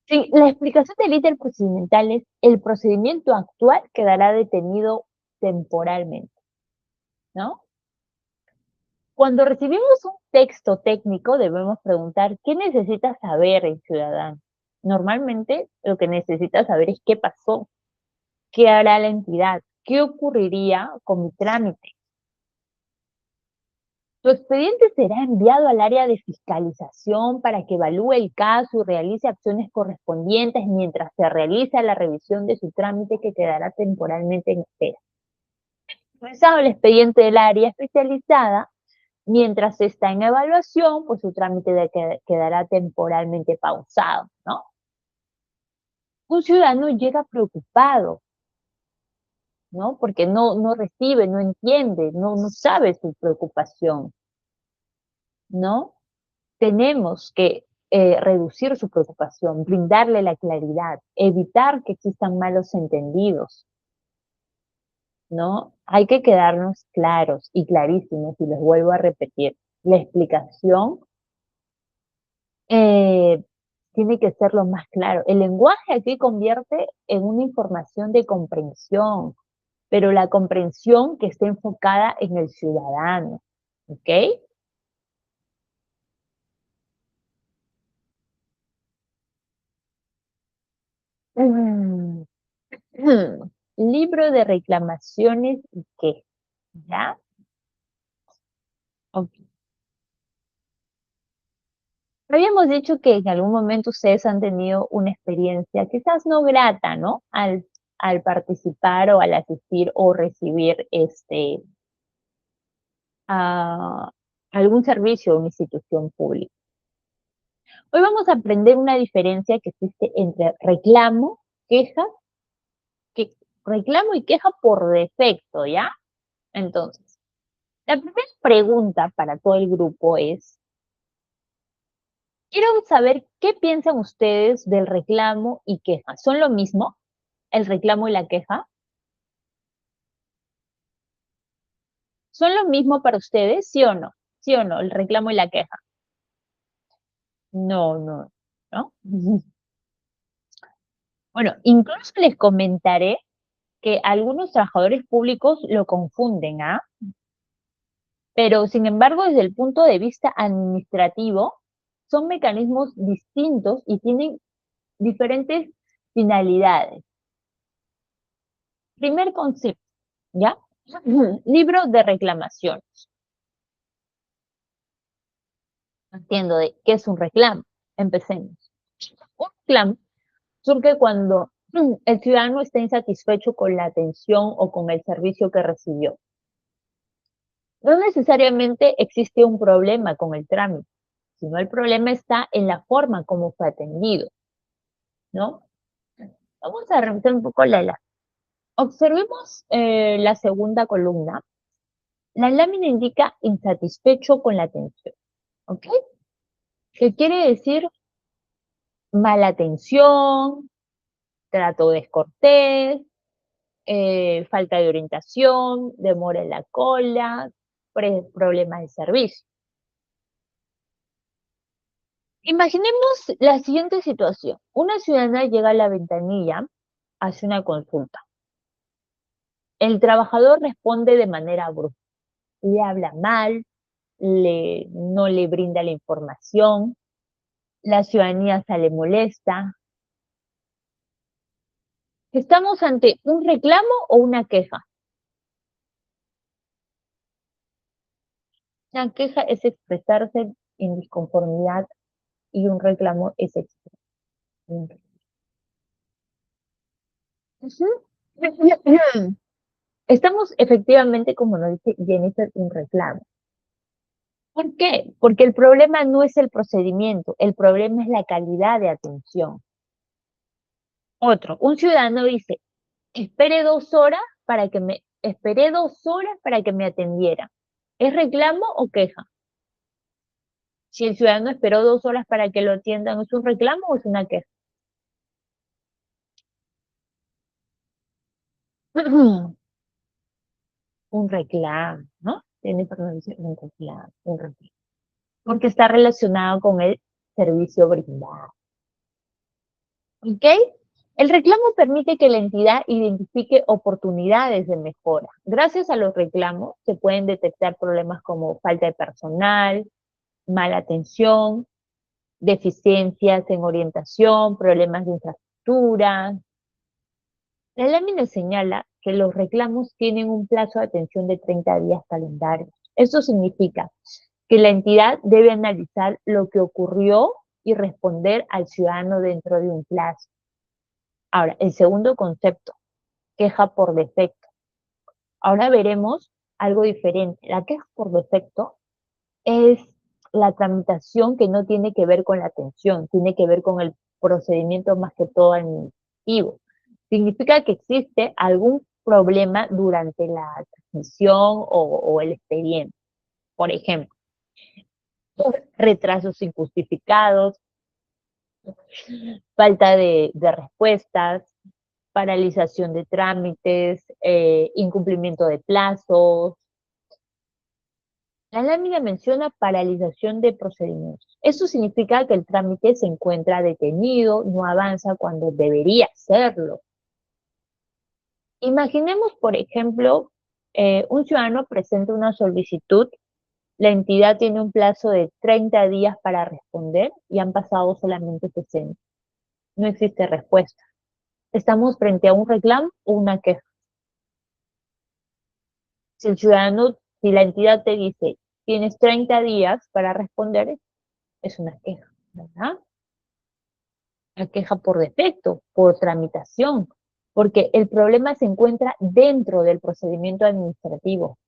Sí, la explicación del íter procedimental es el procedimiento actual quedará detenido temporalmente, ¿no? Cuando recibimos un texto técnico debemos preguntar ¿qué necesita saber el ciudadano? Normalmente lo que necesita saber es qué pasó, qué hará la entidad, qué ocurriría con mi trámite. Tu expediente será enviado al área de fiscalización para que evalúe el caso y realice acciones correspondientes mientras se realiza la revisión de su trámite que quedará temporalmente en espera. Revisado el expediente del área especializada, mientras está en evaluación, pues su trámite quedará temporalmente pausado, ¿no? Un ciudadano llega preocupado, ¿no? Porque no recibe, no entiende, no sabe su preocupación, ¿no? Tenemos que reducir su preocupación, brindarle la claridad, evitar que existan malos entendidos, ¿no? Hay que quedarnos claros y clarísimos, y les vuelvo a repetir, la explicación eh, tiene que ser lo más claro. El lenguaje aquí convierte en una información de comprensión, pero la comprensión que esté enfocada en el ciudadano, ¿ok? Mm, Libro de reclamaciones y qué, ¿ya? Ok. Habíamos dicho que en algún momento ustedes han tenido una experiencia quizás no grata, ¿no? Al participar o al asistir o recibir a algún servicio o una institución pública. Hoy vamos a aprender una diferencia que existe entre queja, que, reclamo y queja por defecto, ¿ya? Entonces, la primera pregunta para todo el grupo es, quiero saber qué piensan ustedes del reclamo y queja. ¿Son lo mismo? ¿El reclamo y la queja? ¿Son lo mismo para ustedes? ¿Sí o no? ¿Sí o no? El reclamo y la queja. No, no, ¿no? Bueno, incluso les comentaré que algunos trabajadores públicos lo confunden, ¿ah? Pero, sin embargo, desde el punto de vista administrativo, son mecanismos distintos y tienen diferentes finalidades. Primer concepto, ¿ya? Libro de reclamaciones. Entiendo de qué es un reclamo. Empecemos. Un reclamo surge cuando el ciudadano está insatisfecho con la atención o con el servicio que recibió. No necesariamente existe un problema con el trámite, sino el problema está en la forma como fue atendido, ¿no? Vamos a revisar un poco la. Observemos la segunda columna. La lámina indica insatisfecho con la atención, ¿ok? ¿Qué quiere decir? Mala atención, trato descortés, falta de orientación, demora en la cola, problemas de servicio. Imaginemos la siguiente situación. Una ciudadana llega a la ventanilla, hace una consulta. El trabajador responde de manera brusca, le habla mal, no le brinda la información, la ciudadanía sale molesta. ¿Estamos ante un reclamo o una queja? Una queja es expresarse en disconformidad y un reclamo es expresar. Ujú. Estamos efectivamente, como nos dice Jennifer, un reclamo. ¿Por qué? Porque el problema no es el procedimiento, el problema es la calidad de atención. Otro, un ciudadano dice, esperé 2 horas para que me atendiera. ¿Es reclamo o queja? Si el ciudadano esperó 2 horas para que lo atiendan, ¿es un reclamo o es una queja? Un reclamo, ¿no? Tiene pronunciación un reclamo, un reclamo. Porque está relacionado con el servicio brindado. ¿Ok? El reclamo permite que la entidad identifique oportunidades de mejora. Gracias a los reclamos se pueden detectar problemas como falta de personal, mala atención, deficiencias en orientación, problemas de infraestructura. La lámina señala que los reclamos tienen un plazo de atención de 30 días calendarios. Eso significa que la entidad debe analizar lo que ocurrió y responder al ciudadano dentro de un plazo. Ahora, el segundo concepto, queja por defecto. Ahora veremos algo diferente. La queja por defecto es la tramitación que no tiene que ver con la atención, tiene que ver con el procedimiento más que todo administrativo. Significa que existe algún problema durante la transmisión o el expediente. Por ejemplo, retrasos injustificados, falta de respuestas, paralización de trámites, incumplimiento de plazos. La lámina menciona paralización de procedimientos. Eso significa que el trámite se encuentra detenido, no avanza cuando debería hacerlo. Imaginemos, por ejemplo, un ciudadano presenta una solicitud, la entidad tiene un plazo de 30 días para responder y han pasado solamente 60. No existe respuesta. ¿Estamos frente a un reclamo o una queja? Si el ciudadano, si la entidad te dice, tienes 30 días para responder, es una queja, ¿verdad? La queja por defecto, por tramitación, porque el problema se encuentra dentro del procedimiento administrativo.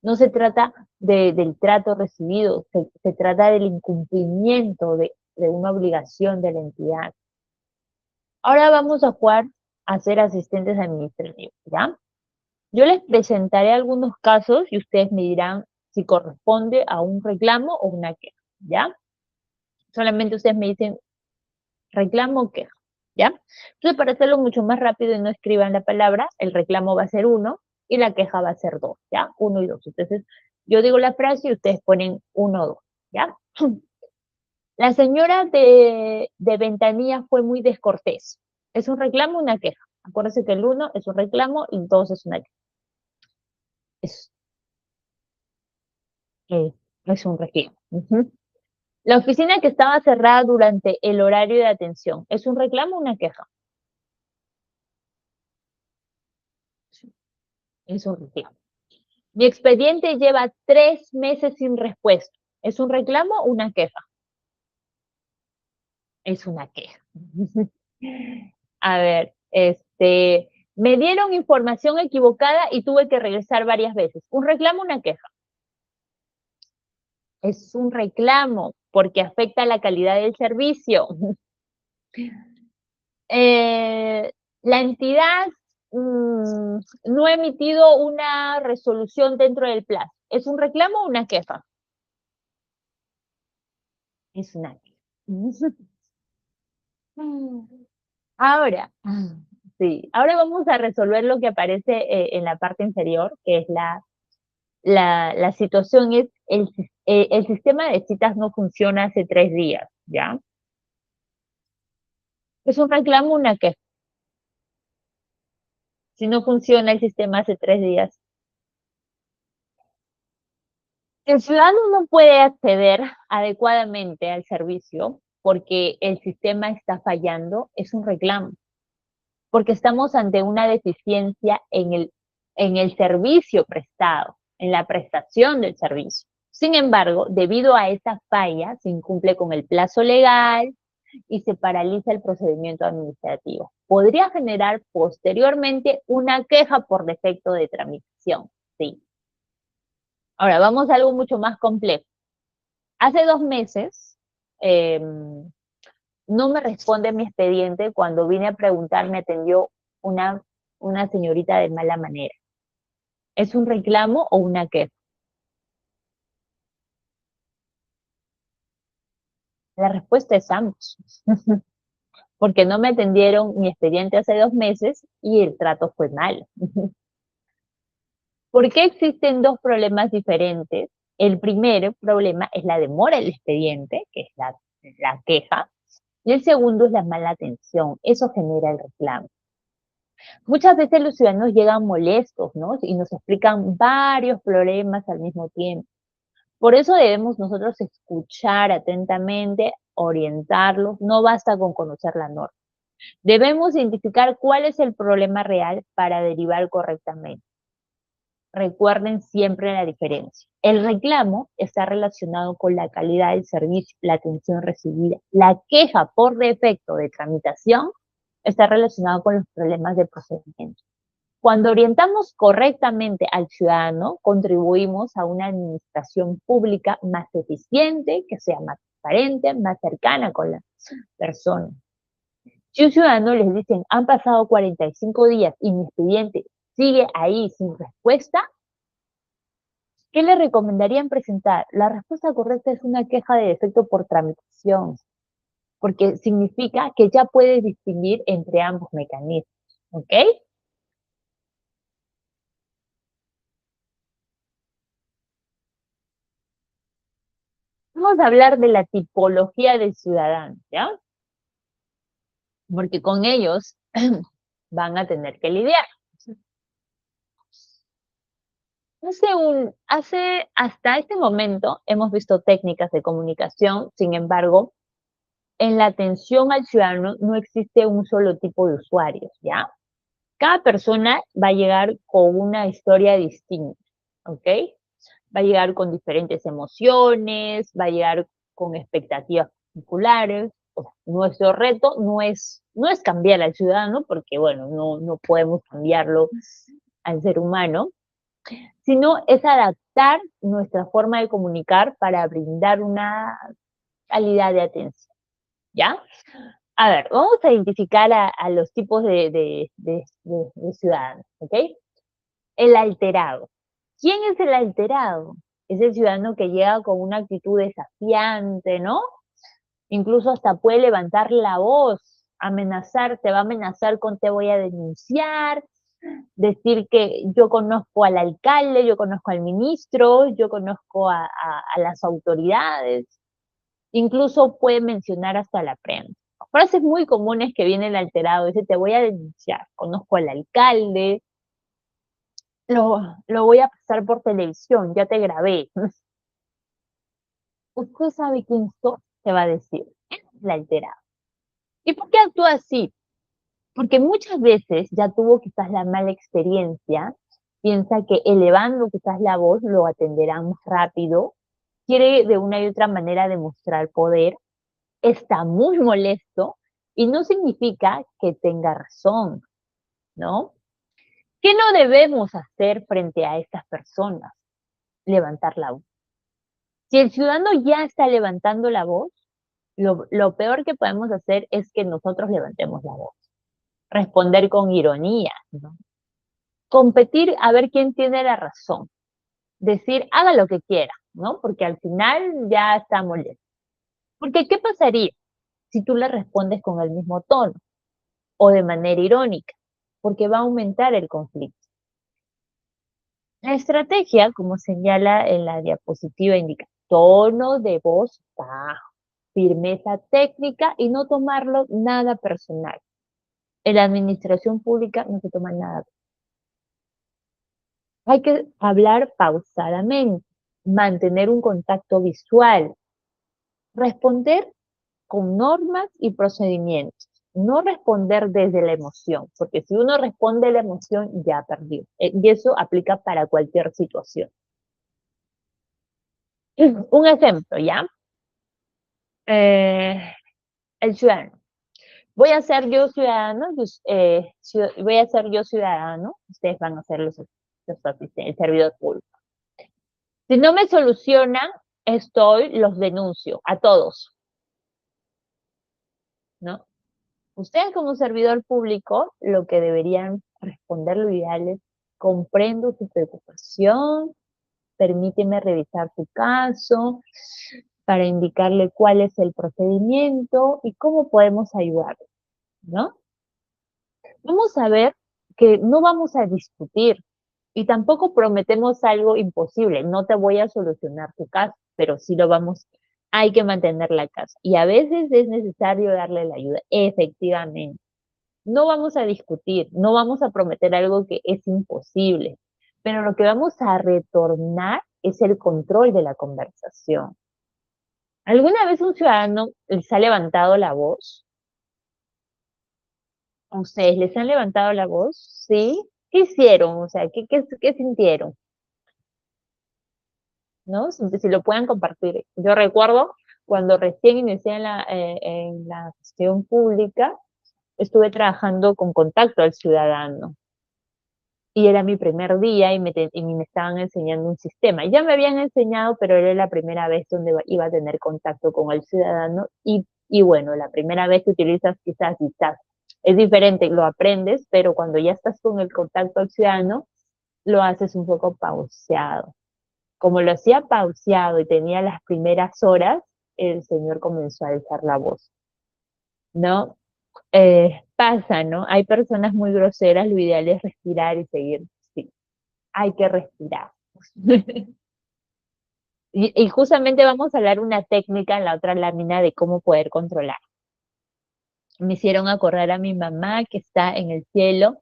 No se trata del trato recibido, se trata del incumplimiento de una obligación de la entidad. Ahora vamos a jugar a ser asistentes administrativos, ¿ya? Yo les presentaré algunos casos y ustedes me dirán si corresponde a un reclamo o una queja, ¿ya? Solamente ustedes me dicen reclamo o queja, ¿ya? Entonces, para hacerlo mucho más rápido y no escriban la palabra, el reclamo va a ser 1 y la queja va a ser 2, ¿ya? 1 y 2. Entonces, yo digo la frase y ustedes ponen 1 o 2, ¿ya? La señora de ventanilla fue muy descortés. ¿Es un reclamo o una queja? Acuérdense que el 1 es un reclamo y el 2 es una queja. Es, es, es un reclamo. Ujú. La oficina que estaba cerrada durante el horario de atención, ¿es un reclamo o una queja? Sí, es un reclamo. Mi expediente lleva 3 meses sin respuesta. ¿Es un reclamo o una queja? Es una queja. A ver, me dieron información equivocada y tuve que regresar varias veces. ¿Un reclamo o una queja? Es un reclamo porque afecta la calidad del servicio. Eh, la entidad no ha emitido una resolución dentro del plazo. ¿Es un reclamo o una queja? Es una queja. Ahora, sí, ahora vamos a resolver lo que aparece en la parte inferior, que es la situación es el sistema de citas no funciona hace 3 días, ¿ya? Es un reclamo, una queja. Si no funciona el sistema hace 3 días. El ciudadano no puede acceder adecuadamente al servicio porque el sistema está fallando, es un reclamo, porque estamos ante una deficiencia en el servicio prestado, en la prestación del servicio. Sin embargo, debido a esa falla, se incumple con el plazo legal y se paraliza el procedimiento administrativo. Podría generar posteriormente una queja por defecto de tramitación. Sí. Ahora, vamos a algo mucho más complejo. Hace 2 meses no me responde mi expediente. Cuando vine a preguntar me atendió una, una señorita de mala manera. ¿Es un reclamo o una queja? La respuesta es ambos, porque no me atendieron mi expediente hace 2 meses y el trato fue malo. ¿Por qué existen dos problemas diferentes? El primer problema es la demora del expediente, que es la queja, y el segundo es la mala atención. Eso genera el reclamo. Muchas veces los ciudadanos llegan molestos, ¿no? Y nos explican varios problemas al mismo tiempo. Por eso debemos nosotros escuchar atentamente, orientarlos. No basta con conocer la norma. Debemos identificar cuál es el problema real para derivar correctamente. Recuerden siempre la diferencia. El reclamo está relacionado con la calidad del servicio, la atención recibida. La queja por defecto de tramitación está relacionado con los problemas de procedimiento. Cuando orientamos correctamente al ciudadano, contribuimos a una administración pública más eficiente, que sea más transparente, más cercana con la persona. Si un ciudadano les dicen, han pasado 45 días y mi expediente sigue ahí sin respuesta, ¿qué le recomendarían presentar? La respuesta correcta es una queja de defecto por tramitación, porque significa que ya puedes distinguir entre ambos mecanismos, ¿ok? Vamos a hablar de la tipología del ciudadano, ¿ya? Porque con ellos van a tener que lidiar. Hasta este momento hemos visto técnicas de comunicación. Sin embargo, en la atención al ciudadano no existe un solo tipo de usuarios, ¿ya? Cada persona va a llegar con una historia distinta, ¿ok? Va a llegar con diferentes emociones, va a llegar con expectativas particulares. Nuestro reto no es cambiar al ciudadano, porque bueno, no podemos cambiarlo al ser humano, sino es adaptar nuestra forma de comunicar para brindar una calidad de atención, ¿ya? A ver, vamos a identificar a los tipos de ciudadanos, ¿ok? El alterado. ¿Quién es el alterado? Es el ciudadano que llega con una actitud desafiante, ¿no? Incluso hasta puede levantar la voz, amenazar, te va a amenazar con te voy a denunciar, decir que yo conozco al alcalde, yo conozco al ministro, yo conozco a las autoridades, incluso puede mencionar hasta la prensa. Frases muy comunes que viene el alterado, dice, te voy a denunciar, conozco al alcalde, lo voy a pasar por televisión, ya te grabé. Usted sabe quién soy, te va a decir, es el alterado. ¿Y por qué actúa así? Porque muchas veces ya tuvo quizás la mala experiencia, piensa que elevando quizás la voz lo atenderán más rápido, quiere de una y otra manera demostrar poder, está muy molesto y no significa que tenga razón, ¿no? ¿Qué no debemos hacer frente a estas personas? Levantar la voz. Si el ciudadano ya está levantando la voz, lo peor que podemos hacer es que nosotros levantemos la voz. Responder con ironía, ¿no? Competir a ver quién tiene la razón. Decir, haga lo que quiera, ¿no? Porque al final ya está molesto. Porque, ¿qué pasaría si tú le respondes con el mismo tono o de manera irónica? Porque va a aumentar el conflicto. La estrategia, como señala en la diapositiva, indica tono de voz bajo, firmeza técnica y no tomarlo nada personal. En la administración pública no se toma nada. Hay que hablar pausadamente, mantener un contacto visual, responder con normas y procedimientos, no responder desde la emoción, porque si uno responde la emoción ya perdió. Y eso aplica para cualquier situación. Un ejemplo, ¿ya? Eh, el ciudadano. Voy a ser yo ciudadano, voy a ser yo ciudadano, ustedes van a ser el servidor público. Si no me solucionan, los denuncio a todos, ¿no? Ustedes como servidor público, lo que deberían responder lo ideal es, comprendo su preocupación, permíteme revisar su caso para indicarle cuál es el procedimiento y cómo podemos ayudarle, ¿no? Vamos a ver que no vamos a discutir y tampoco prometemos algo imposible. No te voy a solucionar tu caso, pero sí hay que mantener la casa. Y a veces es necesario darle la ayuda, efectivamente. No vamos a discutir, no vamos a prometer algo que es imposible, pero lo que vamos a retornar es el control de la conversación. ¿Alguna vez un ciudadano les ha levantado la voz? ¿A ustedes les han levantado la voz? ¿Sí? ¿Qué hicieron? O sea, ¿qué sintieron? ¿No? Si lo pueden compartir. Yo recuerdo cuando recién inicié en la gestión pública, estuve trabajando con contacto al ciudadano. Y era mi primer día y me estaban enseñando un sistema. Ya me habían enseñado, pero era la primera vez donde iba a tener contacto con el ciudadano y bueno, la primera vez que utilizas quizás es diferente, lo aprendes, pero cuando ya estás con el contacto al ciudadano, lo haces un poco pauseado. Como lo hacía pauseado y tenía las primeras horas, el señor comenzó a alzar la voz, ¿no? Pasa, ¿no? Hay personas muy groseras, lo ideal es respirar y seguir. Sí, hay que respirar. Y justamente vamos a hablar una técnica en la otra lámina de cómo poder controlar. Me hicieron acordar a mi mamá que está en el cielo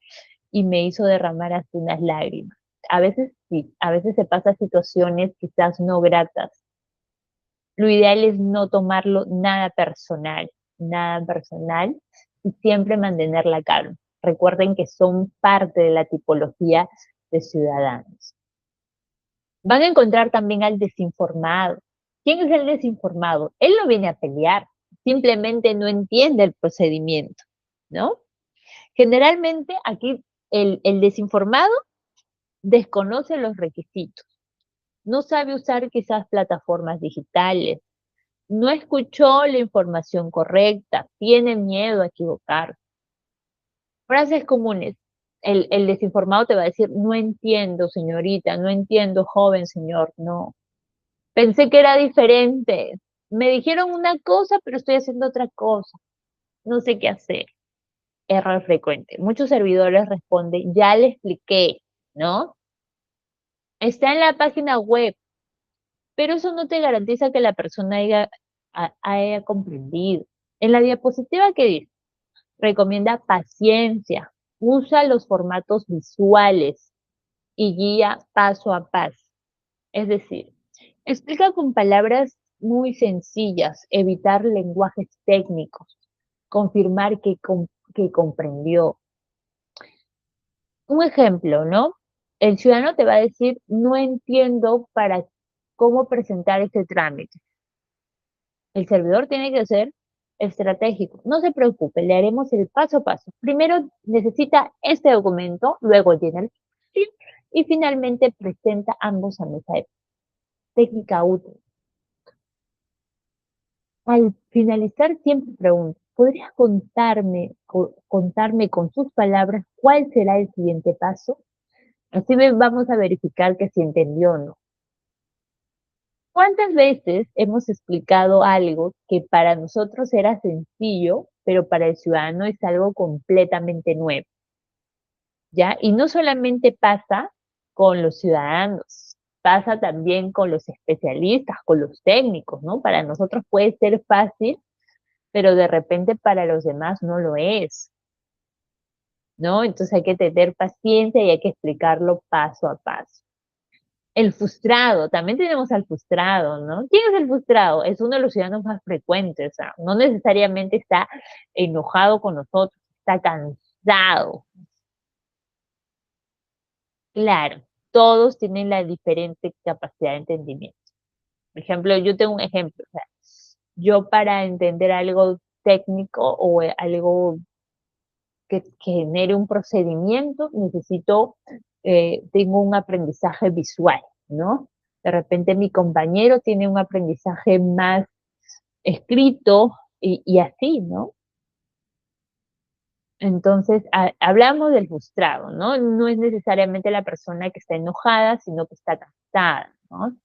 y me hizo derramar hasta unas lágrimas. A veces sí, a veces se pasa situaciones quizás no gratas. Lo ideal es no tomarlo nada personal y siempre mantener la calma. Recuerden que son parte de la tipología de ciudadanos. Van a encontrar también al desinformado. ¿Quién es el desinformado? Él no viene a pelear, simplemente no entiende el procedimiento, ¿no? Generalmente aquí el desinformado desconoce los requisitos, no sabe usar quizás plataformas digitales, no escuchó la información correcta, tiene miedo a equivocar. Frases comunes. El desinformado te va a decir, no entiendo, señorita, no entiendo, joven señor, no. Pensé que era diferente. Me dijeron una cosa, pero estoy haciendo otra cosa. No sé qué hacer. Error frecuente. Muchos servidores responden, ya le expliqué, ¿no? Está en la página web, pero eso no te garantiza que la persona haya comprendido. En la diapositiva que dice, recomienda paciencia, usa los formatos visuales y guía paso a paso. Es decir, explica con palabras muy sencillas, evitar lenguajes técnicos, confirmar que comprendió. Un ejemplo, ¿no? El ciudadano te va a decir, no entiendo para cómo presentar este trámite. El servidor tiene que ser estratégico. No se preocupe, le haremos el paso a paso. Primero necesita este documento, luego llena el perfil y finalmente presenta ambos a mesa de técnica útil. Al finalizar siempre pregunto, ¿podrías contarme con sus palabras cuál será el siguiente paso? Así vamos a verificar que si entendió o no. ¿Cuántas veces hemos explicado algo que para nosotros era sencillo, pero para el ciudadano es algo completamente nuevo? ¿Ya? Y no solamente pasa con los ciudadanos, pasa también con los especialistas, con los técnicos, ¿no? Para nosotros puede ser fácil, pero de repente para los demás no lo es, ¿no? Entonces hay que tener paciencia y hay que explicarlo paso a paso. El frustrado, también tenemos al frustrado, ¿no? ¿Quién es el frustrado? Es uno de los ciudadanos más frecuentes, o sea, no necesariamente está enojado con nosotros, está cansado. Claro, todos tienen la diferente capacidad de entendimiento. Por ejemplo, yo tengo un ejemplo, o sea, yo para entender algo técnico o algo que genere un procedimiento, tengo un aprendizaje visual, ¿no? De repente mi compañero tiene un aprendizaje más escrito y así, ¿no? Entonces, hablamos del frustrado, ¿no? No es necesariamente la persona que está enojada, sino que está cansada, ¿no?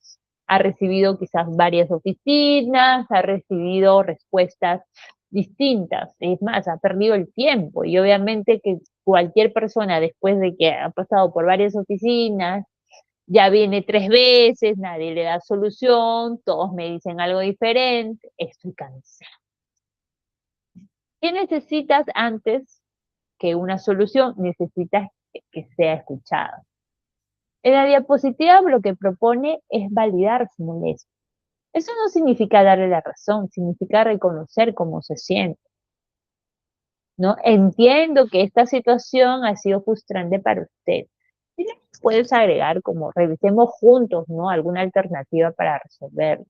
Ha recibido quizás varias oficinas, ha recibido respuestas distintas, es más, ha perdido el tiempo y obviamente que cualquier persona después de que ha pasado por varias oficinas, ya viene 3 veces, nadie le da solución, todos me dicen algo diferente, estoy cansada. ¿Qué necesitas antes que una solución? Necesitas que sea escuchada. En la diapositiva lo que propone es validar su molestia. Eso no significa darle la razón, significa reconocer cómo se siente, ¿no? Entiendo que esta situación ha sido frustrante para usted. Y le puedes agregar como revisemos juntos, ¿no? Alguna alternativa para resolverlo.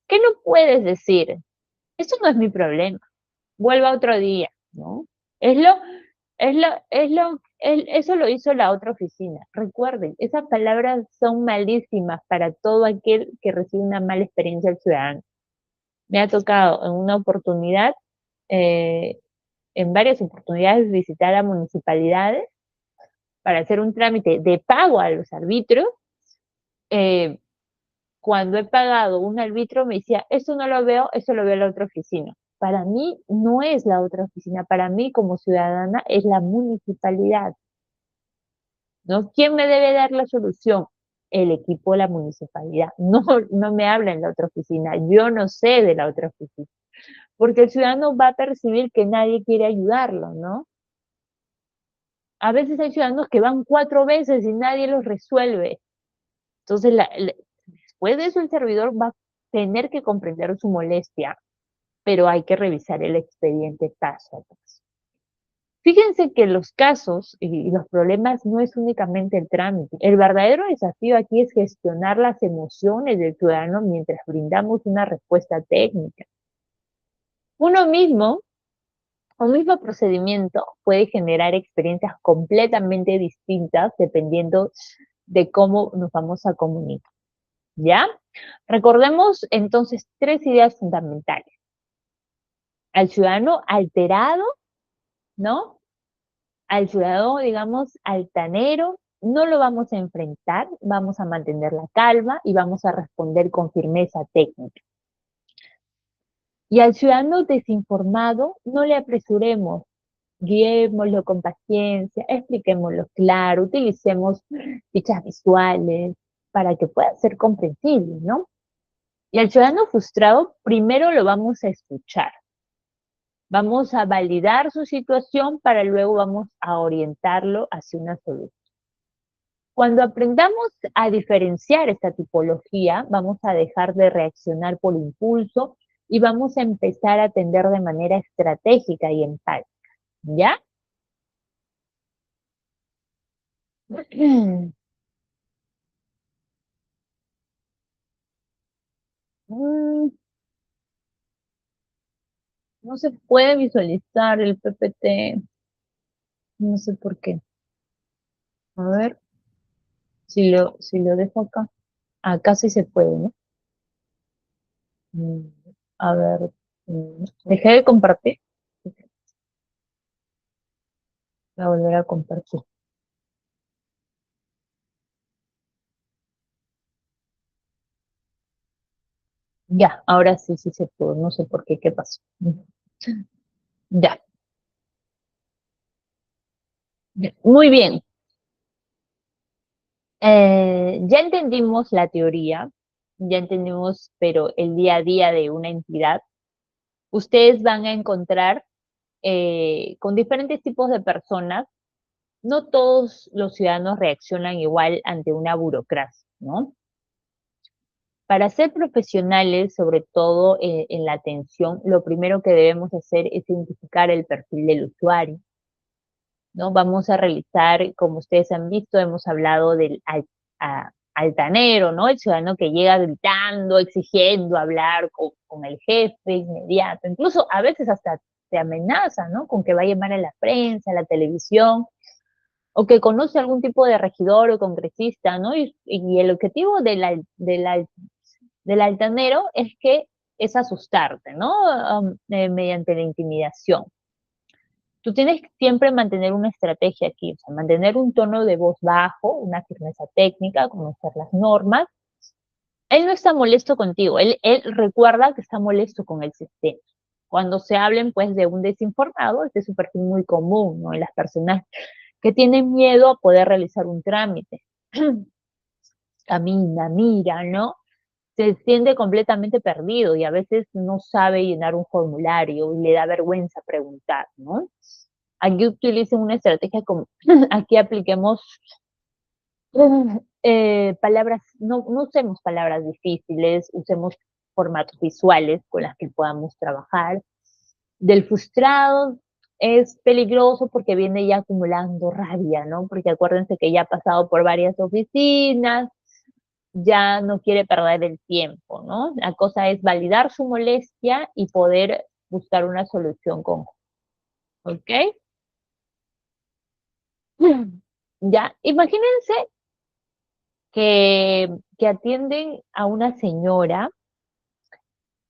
¿Qué no puedes decir? Eso no es mi problema. Vuelva otro día, ¿no? Es lo, eso lo hizo la otra oficina. Recuerden, esas palabras son malísimas para todo aquel que recibe una mala experiencia al ciudadano. Me ha tocado en una oportunidad, eh, en varias oportunidades, visitar a municipalidades para hacer un trámite de pago a los arbitrios. eh, Cuando he pagado un arbitro me decía, eso no lo veo, eso lo veo en la otra oficina. Para mí no es la otra oficina, para mí como ciudadana es la municipalidad, ¿no? ¿Quién me debe dar la solución? El equipo de la municipalidad. No, no me habla en la otra oficina, yo no sé de la otra oficina, porque el ciudadano va a percibir que nadie quiere ayudarlo, ¿no? A veces hay ciudadanos que van 4 veces y nadie los resuelve. Entonces, después de eso el servidor va a tener que comprender su molestia, pero hay que revisar el expediente paso a paso. Fíjense que los casos y los problemas no es únicamente el trámite. El verdadero desafío aquí es gestionar las emociones del ciudadano mientras brindamos una respuesta técnica. Uno mismo, un mismo procedimiento puede generar experiencias completamente distintas dependiendo de cómo nos vamos a comunicar. ¿Ya? Recordemos entonces 3 ideas fundamentales. Al ciudadano alterado, ¿no? Al ciudadano, digamos, altanero, no lo vamos a enfrentar, vamos a mantener la calma y vamos a responder con firmeza técnica. Y al ciudadano desinformado, no le apresuremos, guiémoslo con paciencia, expliquémoslo claro, utilicemos fichas visuales para que pueda ser comprensible, ¿no? Y al ciudadano frustrado, primero lo vamos a escuchar. Vamos a validar su situación para luego vamos a orientarlo hacia una solución. Cuando aprendamos a diferenciar esta tipología, vamos a dejar de reaccionar por impulso y vamos a empezar a atender de manera estratégica y empática, ¿ya? Mm, no se puede visualizar el PPT, no sé por qué. A ver, si lo dejo acá. Acá sí se puede, ¿no? Mm, A ver, dejé de compartir. Voy a volver a compartir. Ya, ahora sí, sí se pudo. No sé por qué, qué pasó. Ya, muy bien. Ya entendimos la teoría, ya entendimos, pero el día a día de una entidad, ustedes van a encontrar con diferentes tipos de personas. No todos los ciudadanos reaccionan igual ante una burocracia, ¿no? Para ser profesionales, sobre todo en la atención, lo primero que debemos hacer es identificar el perfil del usuario, ¿no? Vamos a realizar, como ustedes han visto, hemos hablado del altanero, ¿no? El ciudadano que llega gritando, exigiendo hablar con el jefe inmediato, incluso a veces hasta te amenaza, ¿no? Con que va a llamar a la prensa, a la televisión, o que conoce algún tipo de regidor o congresista, ¿no? Y el objetivo del altanero es asustarte, ¿no? Mediante la intimidación. Tú tienes que siempre mantener una estrategia aquí, o sea, mantener un tono de voz bajo, una firmeza técnica, conocer las normas. Él no está molesto contigo, él recuerda que está molesto con el sistema. Cuando se hablen, pues, de un desinformado, este es un perfil muy común, ¿no? En las personas que tienen miedo a poder realizar un trámite. Camina, mira, ¿no? Se siente completamente perdido y a veces no sabe llenar un formulario y le da vergüenza preguntar, ¿no? Aquí utilicen una estrategia como, aquí apliquemos palabras, no usemos palabras difíciles, usemos formatos visuales con las que podamos trabajar. Del frustrado es peligroso porque viene ya acumulando rabia, ¿no? Porque acuérdense que ya ha pasado por varias oficinas, ya no quiere perder el tiempo, ¿no? La cosa es validar su molestia y poder buscar una solución conjunta, ¿ok? Ya, imagínense que atienden a una señora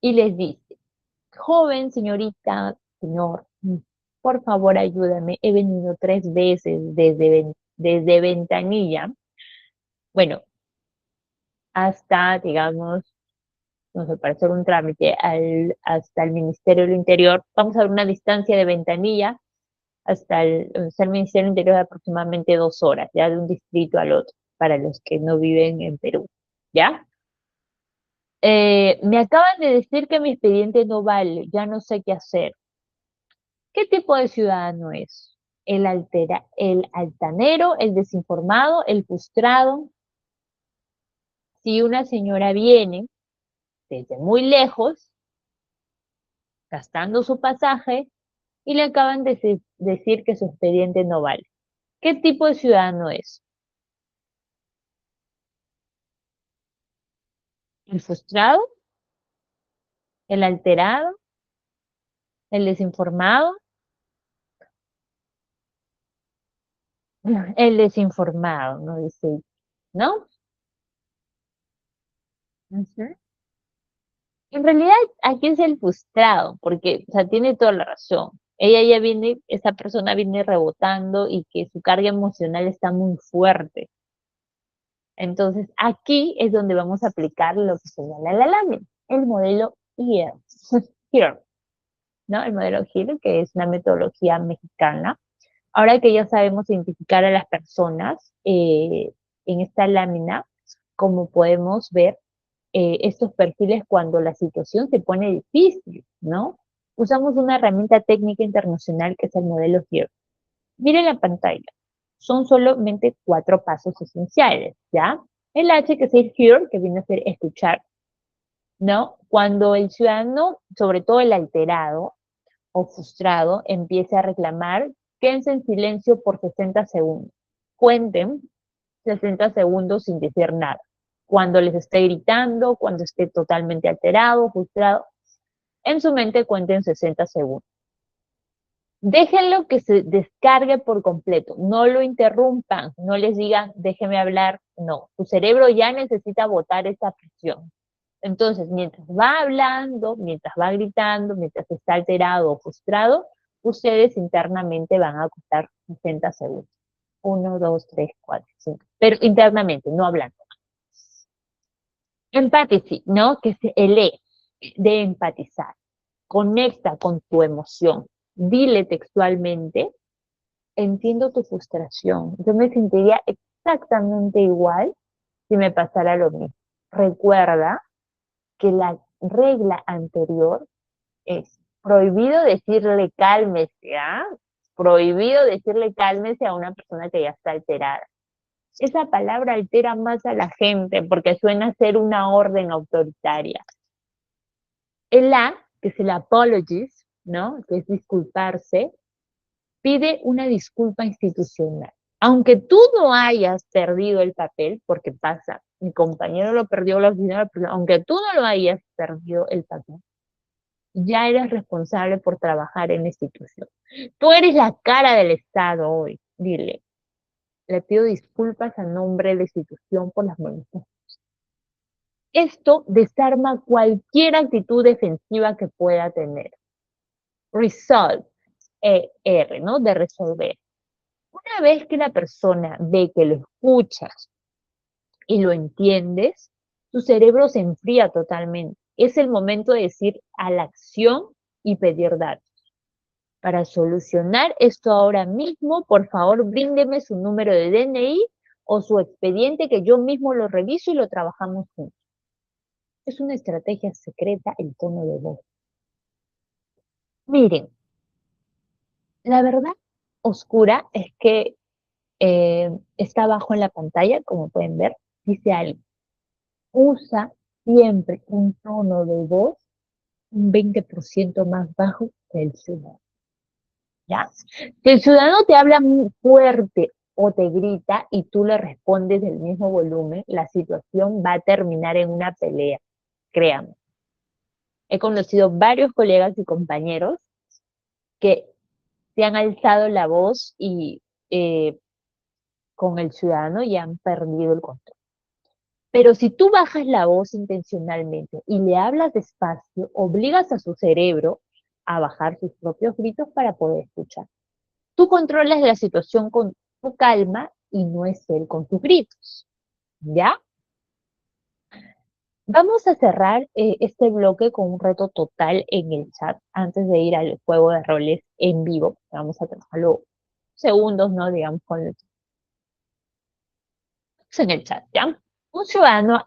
y les dice, joven, señorita, señor, por favor ayúdame, he venido 3 veces desde Ventanilla, bueno, hasta, digamos, no sé, para hacer un trámite hasta el Ministerio del Interior, vamos a ver una distancia de Ventanilla hasta el Ministerio del Interior de aproximadamente 2 horas, ya de un distrito al otro, para los que no viven en Perú, ¿ya? Me acaban de decir que mi expediente no vale, ya no sé qué hacer. ¿Qué tipo de ciudadano es? El altanero, el desinformado, el frustrado. Si una señora viene desde muy lejos, gastando su pasaje, y le acaban de decir que su expediente no vale. ¿Qué tipo de ciudadano es? ¿El frustrado? ¿El alterado? ¿El desinformado? El desinformado, ¿no? Dice, ¿no? Ujú. En realidad, aquí es el frustrado, porque, o sea, tiene toda la razón. Ella ya viene, esa persona viene rebotando y que su carga emocional está muy fuerte. Entonces, aquí es donde vamos a aplicar lo que señala la lámina, el modelo HEAR, HEAR, ¿no? El modelo HEAR, que es una metodología mexicana. Ahora que ya sabemos identificar a las personas en esta lámina, como podemos ver, estos perfiles cuando la situación se pone difícil, ¿no? Usamos una herramienta técnica internacional que es el modelo HEAR. Miren la pantalla. Son solamente 4 pasos esenciales, ¿ya? El H, que es el hear, que viene a ser escuchar, ¿no? Cuando el ciudadano, sobre todo el alterado o frustrado, empiece a reclamar, quédense en silencio por 60 segundos. Cuenten 60 segundos sin decir nada. Cuando les esté gritando, cuando esté totalmente alterado, frustrado, en su mente cuenten 60 segundos. Déjenlo que se descargue por completo, no lo interrumpan, no les digan, déjeme hablar, no, tu cerebro ya necesita botar esa presión. Entonces, mientras va hablando, mientras va gritando, mientras está alterado o frustrado, ustedes internamente van a contar 60 segundos. 1, 2, 3, 4, 5. Pero internamente, no hablando. Empathy, ¿no? Que es el E de empatizar. Conecta con tu emoción. Dile textualmente, entiendo tu frustración. Yo me sentiría exactamente igual si me pasara lo mismo. Recuerda que la regla anterior es prohibido decirle cálmese, ¿ah? Prohibido decirle cálmese a una persona que ya está alterada. Esa palabra altera más a la gente porque suena a ser una orden autoritaria. El A, que es el apologies, ¿no? Que es disculparse, pide una disculpa institucional. Aunque tú no hayas perdido el papel, porque pasa, mi compañero lo perdió, la oficina lo perdió, aunque tú no lo hayas perdido el papel, ya eres responsable por trabajar en la institución. Tú eres la cara del Estado hoy, dile. Le pido disculpas a nombre de la institución por las molestias. Esto desarma cualquier actitud defensiva que pueda tener. Resolve, ER, ¿no? De resolver. Una vez que la persona ve que lo escuchas y lo entiendes, tu cerebro se enfría totalmente. Es el momento de decir a la acción y pedir datos. Para solucionar esto ahora mismo, por favor, bríndeme su número de DNI o su expediente que yo mismo lo reviso y lo trabajamos juntos. Es una estrategia secreta el tono de voz. Miren, la verdad oscura es que está abajo en la pantalla, como pueden ver, dice algo. Usa siempre un tono de voz un 20% más bajo que el ciudadano. ¿Ya? Si el ciudadano te habla muy fuerte o te grita y tú le respondes del mismo volumen, la situación va a terminar en una pelea, créanme. He conocido varios colegas y compañeros que se han alzado la voz y con el ciudadano y han perdido el control. Pero si tú bajas la voz intencionalmente y le hablas despacio, obligas a su cerebro a bajar sus propios gritos para poder escuchar. Tú controlas la situación con tu calma y no es él con tus gritos. ¿Ya? Vamos a cerrar este bloque con un reto total en el chat antes de ir al juego de roles en vivo. Vamos a trabajarlo segundos, ¿no? Digamos, en el chat, ¿ya? Un ciudadano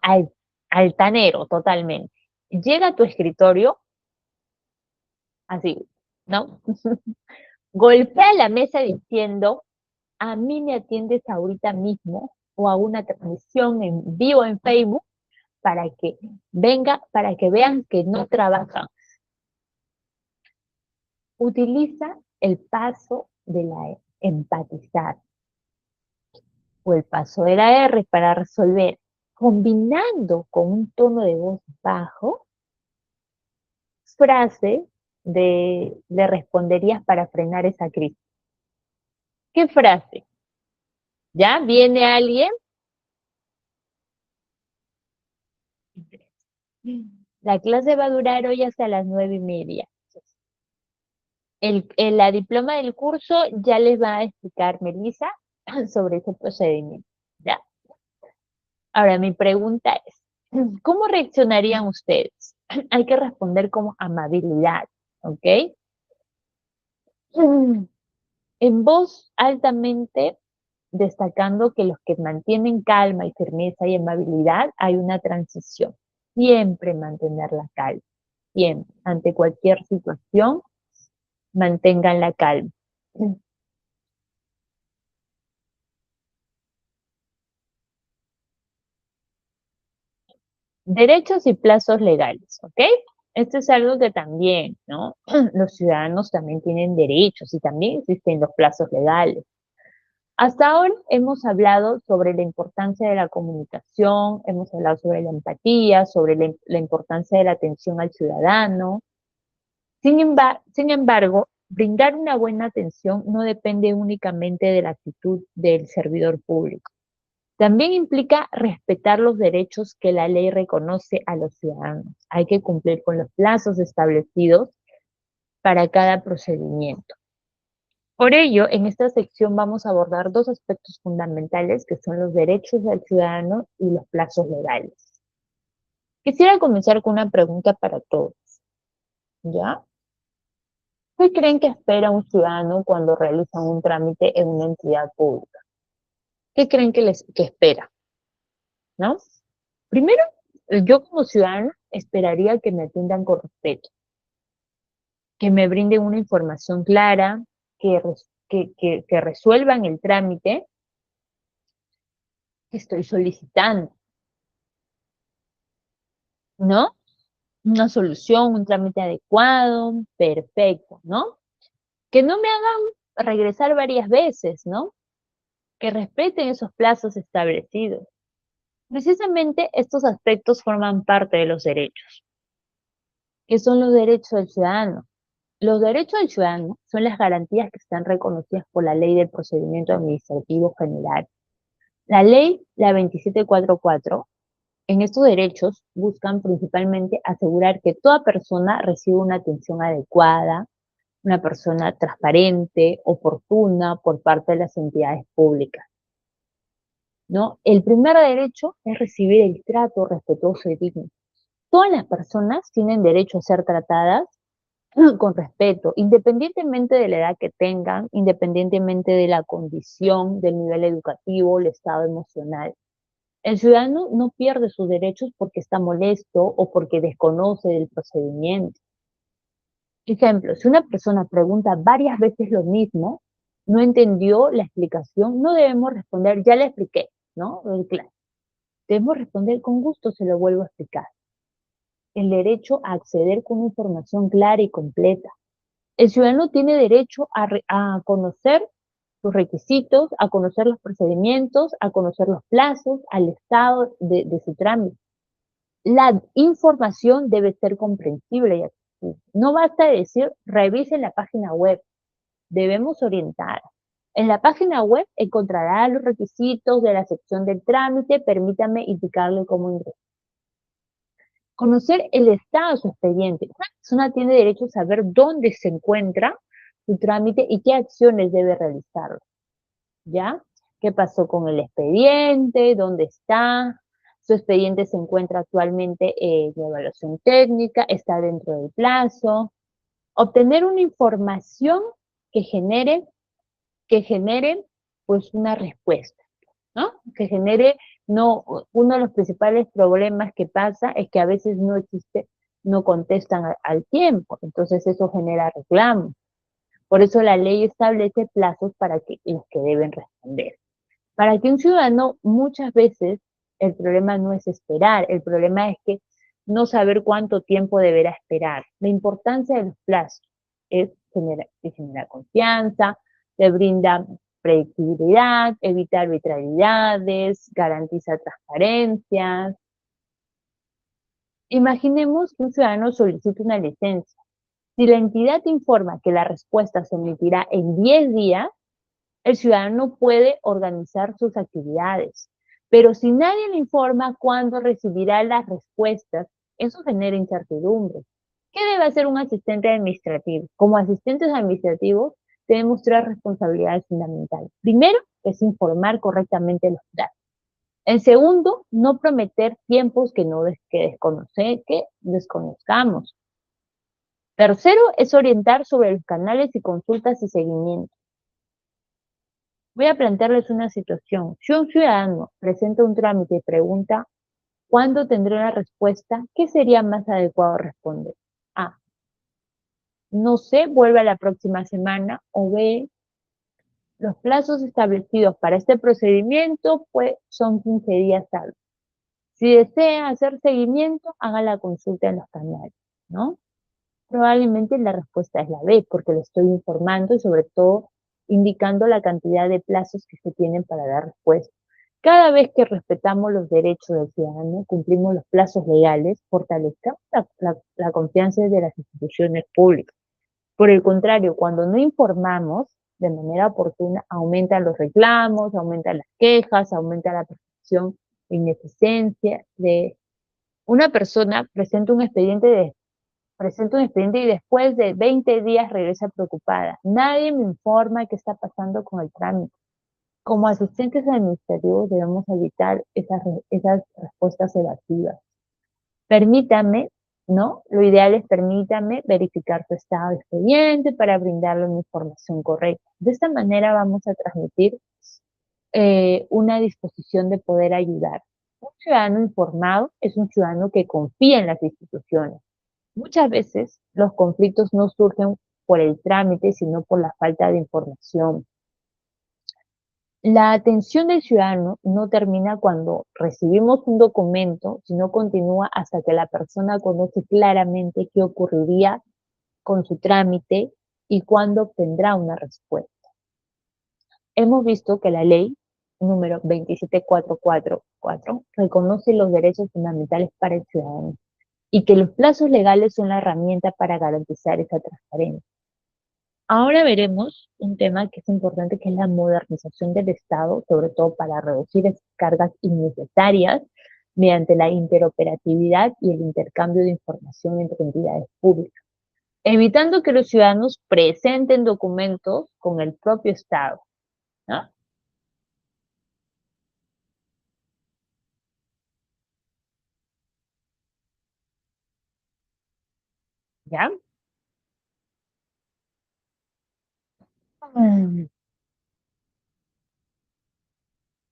altanero totalmente. Llega a tu escritorio, así, ¿no? Golpea la mesa diciendo, a mí me atiendes ahorita mismo o a una transmisión en vivo en Facebook para que venga, para que vean que no trabajan. Utiliza el paso de la E, empatizar, o el paso de la R para resolver, combinando con un tono de voz bajo, frase le responderías para frenar esa crisis. ¿Qué frase? ¿Ya? ¿Viene alguien? La clase va a durar hoy hasta las 9:30. La diploma del curso ya les va a explicar Melissa sobre ese procedimiento. ¿Ya? Ahora, mi pregunta es, ¿cómo reaccionarían ustedes? Hay que responder como amabilidad, ¿ok? En voz altamente destacando que los que mantienen calma y firmeza y amabilidad, hay una transición. Siempre mantener la calma. siempre, ante cualquier situación, mantengan la calma. Derechos y plazos legales, ¿ok? Esto es algo que también, ¿no? Los ciudadanos también tienen derechos y también existen los plazos legales. Hasta ahora hemos hablado sobre la importancia de la comunicación, hemos hablado sobre la empatía, sobre la importancia de la atención al ciudadano. Sin embargo, brindar una buena atención no depende únicamente de la actitud del servidor público. También implica respetar los derechos que la ley reconoce a los ciudadanos. Hay que cumplir con los plazos establecidos para cada procedimiento. Por ello, en esta sección vamos a abordar dos aspectos fundamentales que son los derechos del ciudadano y los plazos legales. Quisiera comenzar con una pregunta para todos, ¿ya? ¿Qué creen que espera un ciudadano cuando realiza un trámite en una entidad pública? ¿Qué creen que espera? ¿No? Primero, yo como ciudadano esperaría que me atiendan con respeto, que me brinden una información clara, que resuelvan el trámite que estoy solicitando, ¿no? Una solución, un trámite adecuado, perfecto, ¿no? Que no me hagan regresar varias veces, ¿no? Que respeten esos plazos establecidos. Precisamente estos aspectos forman parte de los derechos. ¿Qué son los derechos del ciudadano? Los derechos del ciudadano son las garantías que están reconocidas por la Ley del Procedimiento Administrativo General. La ley, la 2744, en estos derechos buscan principalmente asegurar que toda persona reciba una atención adecuada, una persona transparente, oportuna por parte de las entidades públicas, ¿no? El primer derecho es recibir el trato respetuoso y digno. Todas las personas tienen derecho a ser tratadas con respeto, independientemente de la edad que tengan, independientemente de la condición, del nivel educativo, el estado emocional. El ciudadano no pierde sus derechos porque está molesto o porque desconoce del procedimiento. Ejemplo, si una persona pregunta varias veces lo mismo, no entendió la explicación, no debemos responder, ya le expliqué, ¿no? Claro. Debemos responder con gusto, se lo vuelvo a explicar. El derecho a acceder con información clara y completa. El ciudadano tiene derecho a conocer sus requisitos, a conocer los procedimientos, a conocer los plazos, al estado de su trámite. La información debe ser comprensible y accesible. No basta decir, revise la página web. Debemos orientar. En la página web encontrará los requisitos de la sección del trámite. Permítame indicarle cómo ingresar. Conocer el estado de su expediente. Una persona tiene derecho a saber dónde se encuentra su trámite y qué acciones debe realizar. ¿Ya? ¿Qué pasó con el expediente? ¿Dónde está? Su expediente se encuentra actualmente en evaluación técnica, está dentro del plazo. Obtener una información que genere pues una respuesta, ¿no? Que genere, no, uno de los principales problemas que pasa es que a veces no existe, no contestan al tiempo, entonces eso genera reclamos. Por eso la ley establece plazos para los que deben responder. Para que un ciudadano muchas veces el problema no es esperar, el problema es que no saber cuánto tiempo deberá esperar. La importancia de los plazos es genera confianza, le brinda predictibilidad, evita arbitrariedades, garantiza transparencia. Imaginemos que un ciudadano solicita una licencia. Si la entidad informa que la respuesta se emitirá en 10 días, el ciudadano puede organizar sus actividades, pero si nadie le informa cuándo recibirá las respuestas, eso genera incertidumbre. ¿Qué debe hacer un asistente administrativo? Como asistentes administrativos tenemos tres responsabilidades fundamentales. Primero, es informar correctamente los datos. El segundo, no prometer tiempos que desconozcamos. Tercero, es orientar sobre los canales y consultas y seguimiento. Voy a plantearles una situación. Si un ciudadano presenta un trámite y pregunta cuándo tendré una respuesta, ¿qué sería más adecuado responder? No sé, vuelve a la próxima semana o ve los plazos establecidos para este procedimiento, pues son 15 días hábiles. Si desea hacer seguimiento, haga la consulta en los canales, ¿no? Probablemente la respuesta es la B, porque le estoy informando y sobre todo indicando la cantidad de plazos que se tienen para dar respuesta. Cada vez que respetamos los derechos del ciudadano, cumplimos los plazos legales, fortalecemos la confianza de las instituciones públicas. Por el contrario, cuando no informamos de manera oportuna, aumentan los reclamos, aumentan las quejas, aumenta la percepción de ineficiencia de una persona presenta un expediente y después de 20 días regresa preocupada. Nadie me informa qué está pasando con el trámite. Como asistentes administrativos debemos evitar esas respuestas evasivas. Permítame, ¿no? Lo ideal es permítame verificar tu estado de expediente para brindarle una información correcta. De esta manera vamos a transmitir una disposición de poder ayudar. Un ciudadano informado es un ciudadano que confía en las instituciones. Muchas veces los conflictos no surgen por el trámite, sino por la falta de información. La atención del ciudadano no termina cuando recibimos un documento, sino continúa hasta que la persona conoce claramente qué ocurriría con su trámite y cuándo obtendrá una respuesta. Hemos visto que la ley número 27444 reconoce los derechos fundamentales para el ciudadano y que los plazos legales son la herramienta para garantizar esa transparencia. Ahora veremos un tema que es importante, que es la modernización del Estado, sobre todo para reducir esas cargas innecesarias mediante la interoperatividad y el intercambio de información entre entidades públicas, evitando que los ciudadanos presenten documentos con el propio Estado, ¿no? ¿Ya? Mm,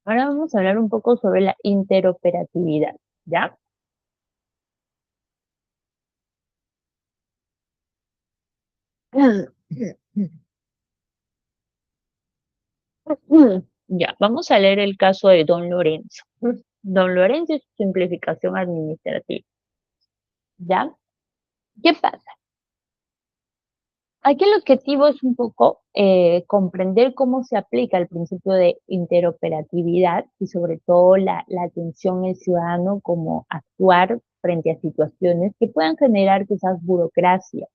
Ahora vamos a hablar un poco sobre la interoperatividad, ¿ya? Ya, vamos a leer el caso de Don Lorenzo. Don Lorenzo y su simplificación administrativa. ¿Ya? ¿Qué pasa? Aquí el objetivo es un poco comprender cómo se aplica el principio de interoperatividad y sobre todo la atención al ciudadano, cómo actuar frente a situaciones que puedan generar quizás burocracia.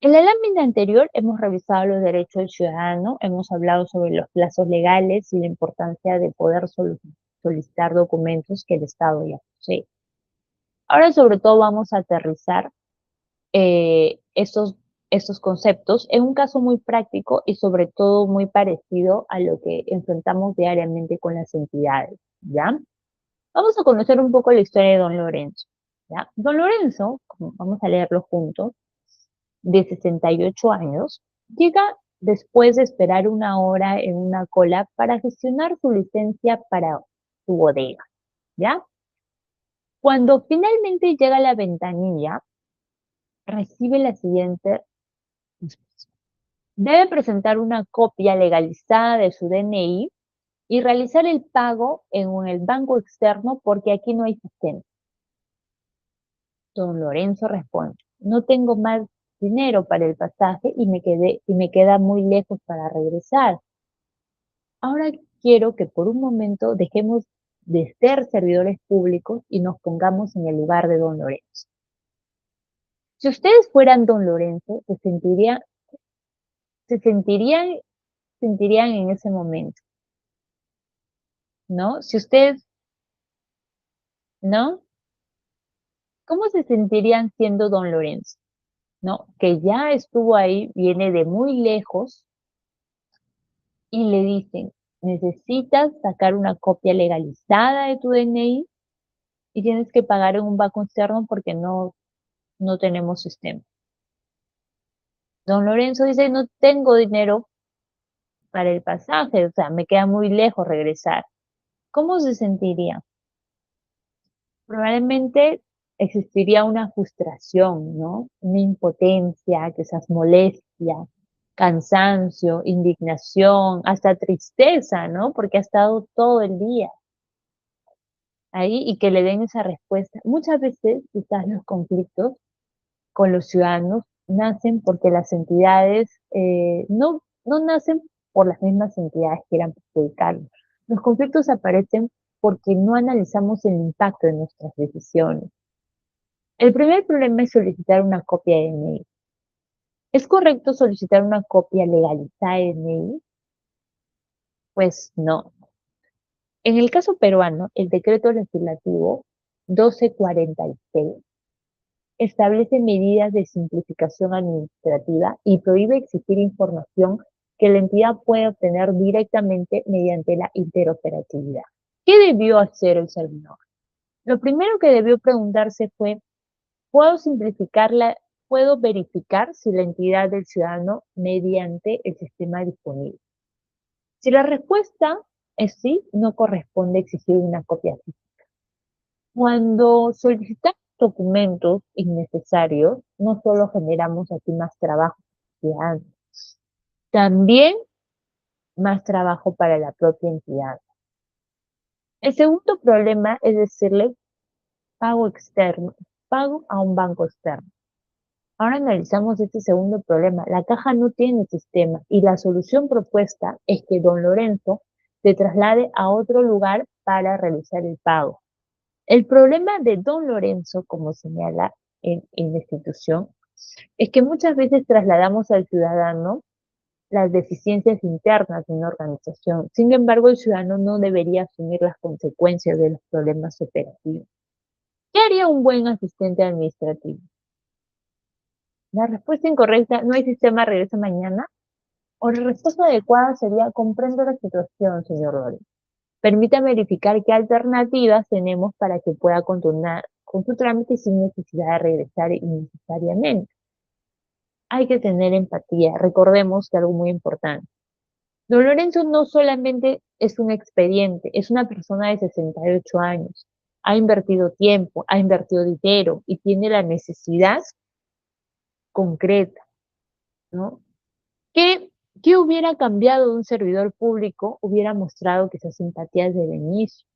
En el ámbito anterior hemos revisado los derechos del ciudadano, hemos hablado sobre los plazos legales y la importancia de poder solicitar documentos que el Estado ya posee. Ahora sobre todo vamos a aterrizar estos conceptos en un caso muy práctico y sobre todo muy parecido a lo que enfrentamos diariamente con las entidades, ¿ya? Vamos a conocer un poco la historia de Don Lorenzo, ¿ya? Don Lorenzo, vamos a leerlo juntos, de 68 años, llega después de esperar una hora en una cola para gestionar su licencia para su bodega, ¿ya? Cuando finalmente llega a la ventanilla, recibe la siguiente instrucción. Debe presentar una copia legalizada de su DNI y realizar el pago en el banco externo porque aquí no hay sistema. Don Lorenzo responde, no tengo más dinero para el pasaje y me queda muy lejos para regresar. Ahora quiero que por un momento dejemos de ser servidores públicos y nos pongamos en el lugar de Don Lorenzo. Si ustedes fueran Don Lorenzo, se sentirían en ese momento, ¿no? Si ustedes, ¿no? ¿Cómo se sentirían siendo Don Lorenzo? ¿No? Que ya estuvo ahí, viene de muy lejos y le dicen, necesitas sacar una copia legalizada de tu DNI y tienes que pagar en un banco externo porque no tenemos sistema. Don Lorenzo dice, no tengo dinero para el pasaje, o sea, me queda muy lejos regresar. ¿Cómo se sentiría? Probablemente existiría una frustración, ¿no? Una impotencia, quizás molestia, cansancio, indignación, hasta tristeza, ¿no? Porque ha estado todo el día ahí y que le den esa respuesta. Muchas veces, quizás los conflictos con los ciudadanos nacen porque las entidades no nacen por las mismas entidades que quieran perjudicarlos. Los conflictos aparecen porque no analizamos el impacto de nuestras decisiones. El primer problema es solicitar una copia de DNI. ¿Es correcto solicitar una copia legalizada de DNI? Pues no. En el caso peruano, el decreto legislativo 1246 establece medidas de simplificación administrativa y prohíbe exigir información que la entidad puede obtener directamente mediante la interoperatividad. ¿Qué debió hacer el servidor? Lo primero que debió preguntarse fue, ¿puedo simplificarla? ¿Puedo verificar si la entidad del ciudadano mediante el sistema disponible? Si la respuesta es sí, no corresponde exigir una copia física. Cuando solicitamos documentos innecesarios, no solo generamos aquí más trabajo para el ciudadano, también más trabajo para la propia entidad. El segundo problema es decirle pago externo, pago a un banco externo. Ahora analizamos este segundo problema. La caja no tiene sistema y la solución propuesta es que don Lorenzo se traslade a otro lugar para realizar el pago. El problema de don Lorenzo, como señala en la institución, es que muchas veces trasladamos al ciudadano las deficiencias internas de una organización. Sin embargo, el ciudadano no debería asumir las consecuencias de los problemas operativos. ¿Qué haría un buen asistente administrativo? La respuesta incorrecta, no hay sistema, regresa mañana. O la respuesta adecuada sería, comprendo la situación, señor Lorenzo. Permítame verificar qué alternativas tenemos para que pueda continuar con su trámite sin necesidad de regresar innecesariamente. Hay que tener empatía. Recordemos que algo muy importante. Don Lorenzo no solamente es un expediente, es una persona de 68 años. Ha invertido tiempo, ha invertido dinero y tiene la necesidad concreta, ¿no? ¿Qué, qué hubiera cambiado de un servidor público? Hubiera mostrado que esas simpatías desde el inicio.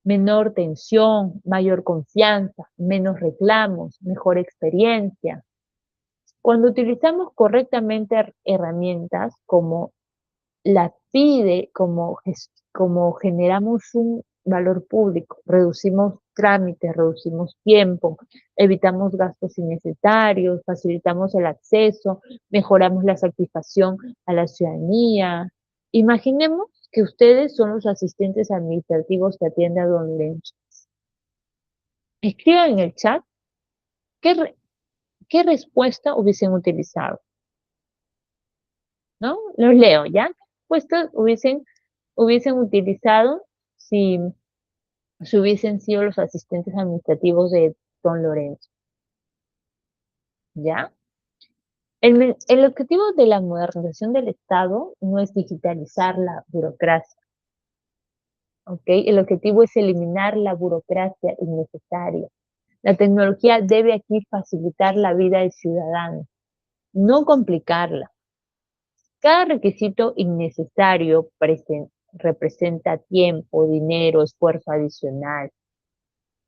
Menor tensión, mayor confianza, menos reclamos, mejor experiencia. Cuando utilizamos correctamente herramientas como la PIDE, como generamos un valor público, reducimos trámites, reducimos tiempo, evitamos gastos innecesarios, facilitamos el acceso, mejoramos la satisfacción a la ciudadanía. Imaginemos que ustedes son los asistentes administrativos que atienden a don Lencho. Escriban en el chat qué, qué respuesta hubiesen utilizado, ¿no? Los leo, ¿ya? ¿Qué respuestas hubiesen utilizado si, si hubiesen sido los asistentes administrativos de don Lorenzo? ¿Ya? El objetivo de la modernización del Estado no es digitalizar la burocracia, ¿ok? El objetivo es eliminar la burocracia innecesaria. La tecnología debe aquí facilitar la vida del ciudadano, no complicarla. Cada requisito innecesario representa tiempo, dinero, esfuerzo adicional.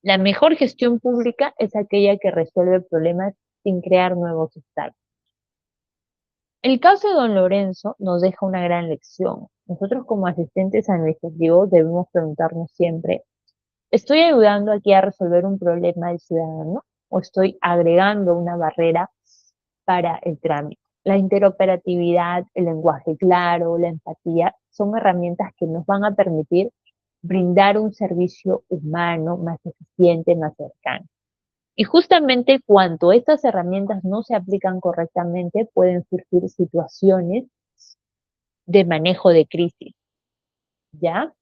La mejor gestión pública es aquella que resuelve problemas sin crear nuevos obstáculos. El caso de don Lorenzo nos deja una gran lección. Nosotros como asistentes administrativos debemos preguntarnos siempre, ¿estoy ayudando aquí a resolver un problema del ciudadano o estoy agregando una barrera para el trámite? La interoperatividad, el lenguaje claro, la empatía son herramientas que nos van a permitir brindar un servicio humano más eficiente, más cercano. Y justamente cuando estas herramientas no se aplican correctamente, pueden surgir situaciones de manejo de crisis, ¿ya?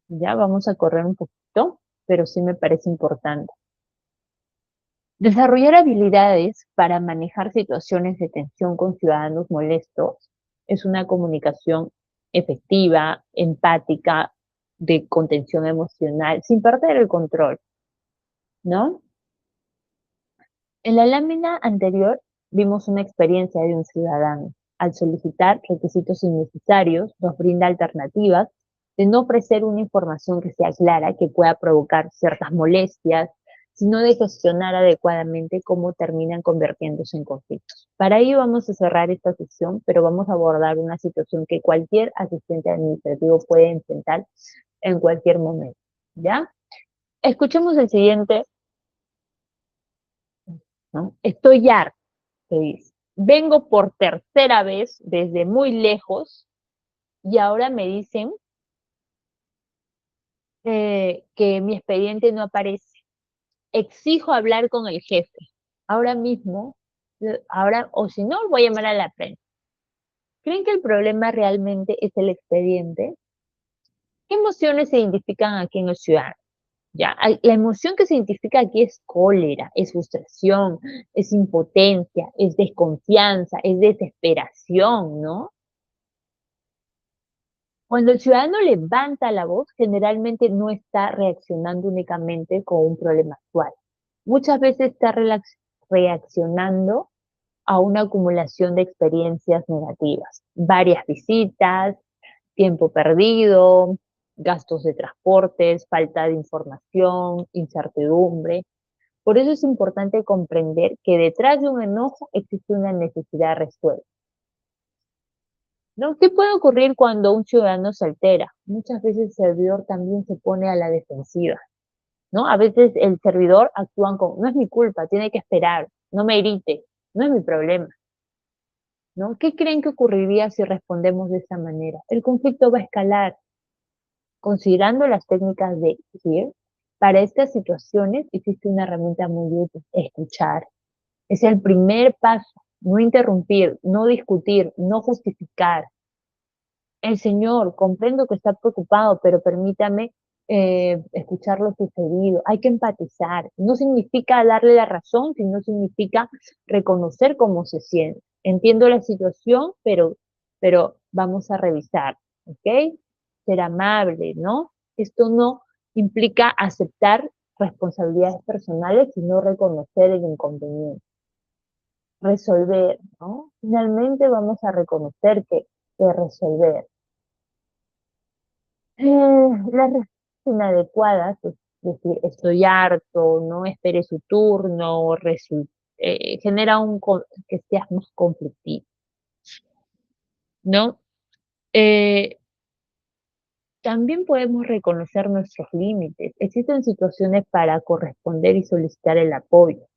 Ya vamos a correr un poquito, pero sí me parece importante. Desarrollar habilidades para manejar situaciones de tensión con ciudadanos molestos es una comunicación efectiva, empática, de contención emocional, sin perder el control, ¿no? En la lámina anterior vimos una experiencia de un ciudadano. Al solicitar requisitos innecesarios, nos brinda alternativas de no ofrecer una información que sea clara, que pueda provocar ciertas molestias, sino de gestionar adecuadamente cómo terminan convirtiéndose en conflictos. Para ello vamos a cerrar esta sesión, pero vamos a abordar una situación que cualquier asistente administrativo puede enfrentar en cualquier momento. ¿Ya? Escuchemos el siguiente, ¿no? Estoy harto, te dice. Vengo por tercera vez desde muy lejos y ahora me dicen que mi expediente no aparece. Exijo hablar con el jefe. Ahora mismo, ahora, o si no, voy a llamar a la prensa. ¿Creen que el problema realmente es el expediente? ¿Qué emociones se identifican aquí en el ciudadano? Ya, la emoción que se identifica aquí es cólera, es frustración, es impotencia, es desconfianza, es desesperación, ¿no? Cuando el ciudadano levanta la voz, generalmente no está reaccionando únicamente con un problema actual. Muchas veces está reaccionando a una acumulación de experiencias negativas, varias visitas, tiempo perdido, gastos de transportes, falta de información, incertidumbre. Por eso es importante comprender que detrás de un enojo existe una necesidad resuelta, ¿no? ¿Qué puede ocurrir cuando un ciudadano se altera? Muchas veces el servidor también se pone a la defensiva, ¿no? A veces el servidor actúa como, no es mi culpa, tiene que esperar, no me grite, no es mi problema, ¿no? ¿Qué creen que ocurriría si respondemos de esa manera? El conflicto va a escalar. Considerando las técnicas de CLEAR, para estas situaciones existe una herramienta muy útil, escuchar. Es el primer paso, no interrumpir, no discutir, no justificar. El Señor, comprendo que está preocupado, pero permítame escuchar lo sucedido. Hay que empatizar. No significa darle la razón, sino significa reconocer cómo se siente. Entiendo la situación, pero vamos a revisar, ¿ok? Ser amable, ¿no? Esto no implica aceptar responsabilidades personales, sino reconocer el inconveniente. Resolver, ¿no? Finalmente vamos a reconocer que resolver. Las respuestas inadecuadas, es decir, estoy harto, no espere su turno, genera que seas más conflictivo, ¿no? Eh, También podemos reconocer nuestros límites. Existen situaciones para corresponder y solicitar el apoyo.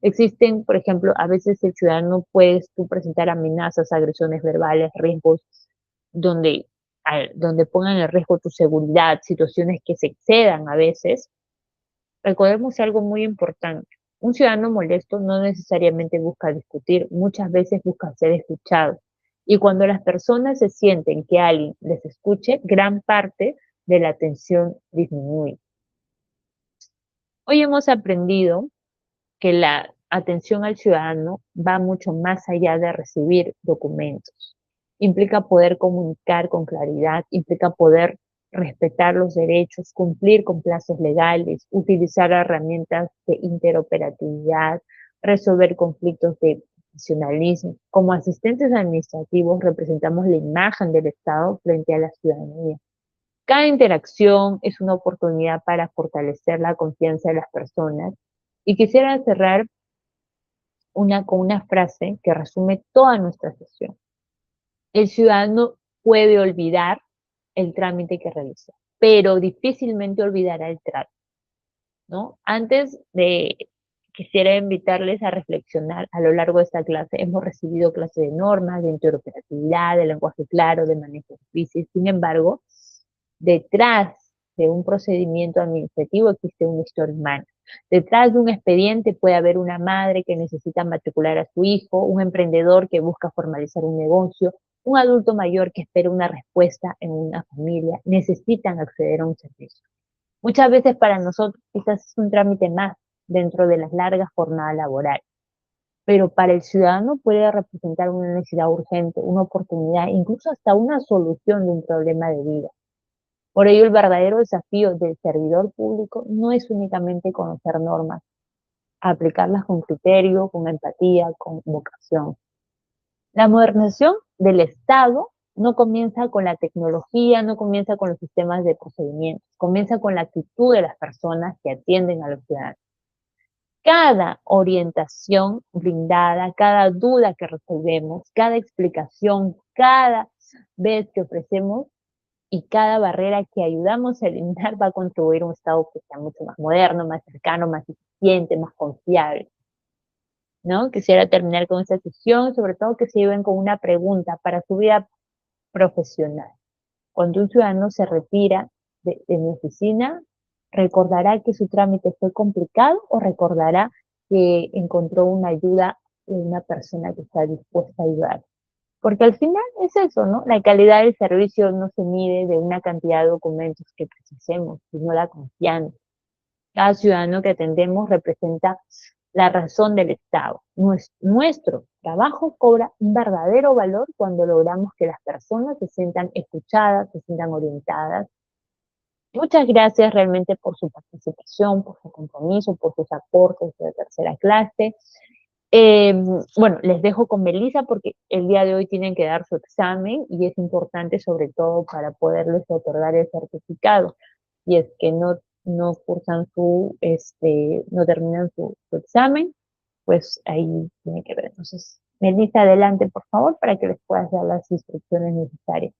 Existen, por ejemplo, a veces el ciudadano puede tú presentar amenazas, agresiones verbales, riesgos donde, donde pongan en riesgo tu seguridad, situaciones que se excedan a veces. Recordemos algo muy importante. Un ciudadano molesto no necesariamente busca discutir, muchas veces busca ser escuchado. Y cuando las personas se sienten que alguien les escuche, gran parte de la tensión disminuye. Hoy hemos aprendido que la atención al ciudadano va mucho más allá de recibir documentos. Implica poder comunicar con claridad, implica poder respetar los derechos, cumplir con plazos legales, utilizar herramientas de interoperatividad, resolver conflictos de profesionalismo. Como asistentes administrativos representamos la imagen del Estado frente a la ciudadanía. Cada interacción es una oportunidad para fortalecer la confianza de las personas y quisiera cerrar con una frase que resume toda nuestra sesión. El ciudadano puede olvidar el trámite que realizó, pero difícilmente olvidará el trato, ¿no? Antes de quisiera invitarles a reflexionar a lo largo de esta clase. Hemos recibido clases de normas, de interoperatividad, de lenguaje claro, de manejo de crisis. Sin embargo, detrás de un procedimiento administrativo existe una historia humana. Detrás de un expediente puede haber una madre que necesita matricular a su hijo, un emprendedor que busca formalizar un negocio, un adulto mayor que espera una respuesta en una familia. Necesitan acceder a un servicio. Muchas veces para nosotros quizás es un trámite más, dentro de las largas jornadas laborales. Pero para el ciudadano puede representar una necesidad urgente, una oportunidad, incluso hasta una solución de un problema de vida. Por ello, el verdadero desafío del servidor público no es únicamente conocer normas, aplicarlas con criterio, con empatía, con vocación. La modernización del Estado no comienza con la tecnología, no comienza con los sistemas de procedimientos, comienza con la actitud de las personas que atienden a los ciudadanos. Cada orientación brindada, cada duda que resolvemos, cada explicación, cada vez que ofrecemos y cada barrera que ayudamos a eliminar va a contribuir a un Estado que sea mucho más moderno, más cercano, más eficiente, más confiable, ¿no? Quisiera terminar con esta sesión, sobre todo que se lleven con una pregunta para su vida profesional. Cuando un ciudadano se retira de mi oficina, ¿recordará que su trámite fue complicado o recordará que encontró una ayuda de una persona que está dispuesta a ayudar? Porque al final es eso, ¿no? La calidad del servicio no se mide de una cantidad de documentos que precisemos, sino la confianza. Cada ciudadano que atendemos representa la razón del Estado. Nuestro trabajo cobra un verdadero valor cuando logramos que las personas se sientan escuchadas, se sientan orientadas. Muchas gracias realmente por su participación, por su compromiso, por sus aportes de tercera clase. Bueno, les dejo con Melissa porque el día de hoy tienen que dar su examen y es importante sobre todo para poderles otorgar el certificado. Y es que no cursan no terminan su examen, pues ahí tiene que ver. Entonces, Melissa, adelante, por favor, para que les puedas dar las instrucciones necesarias.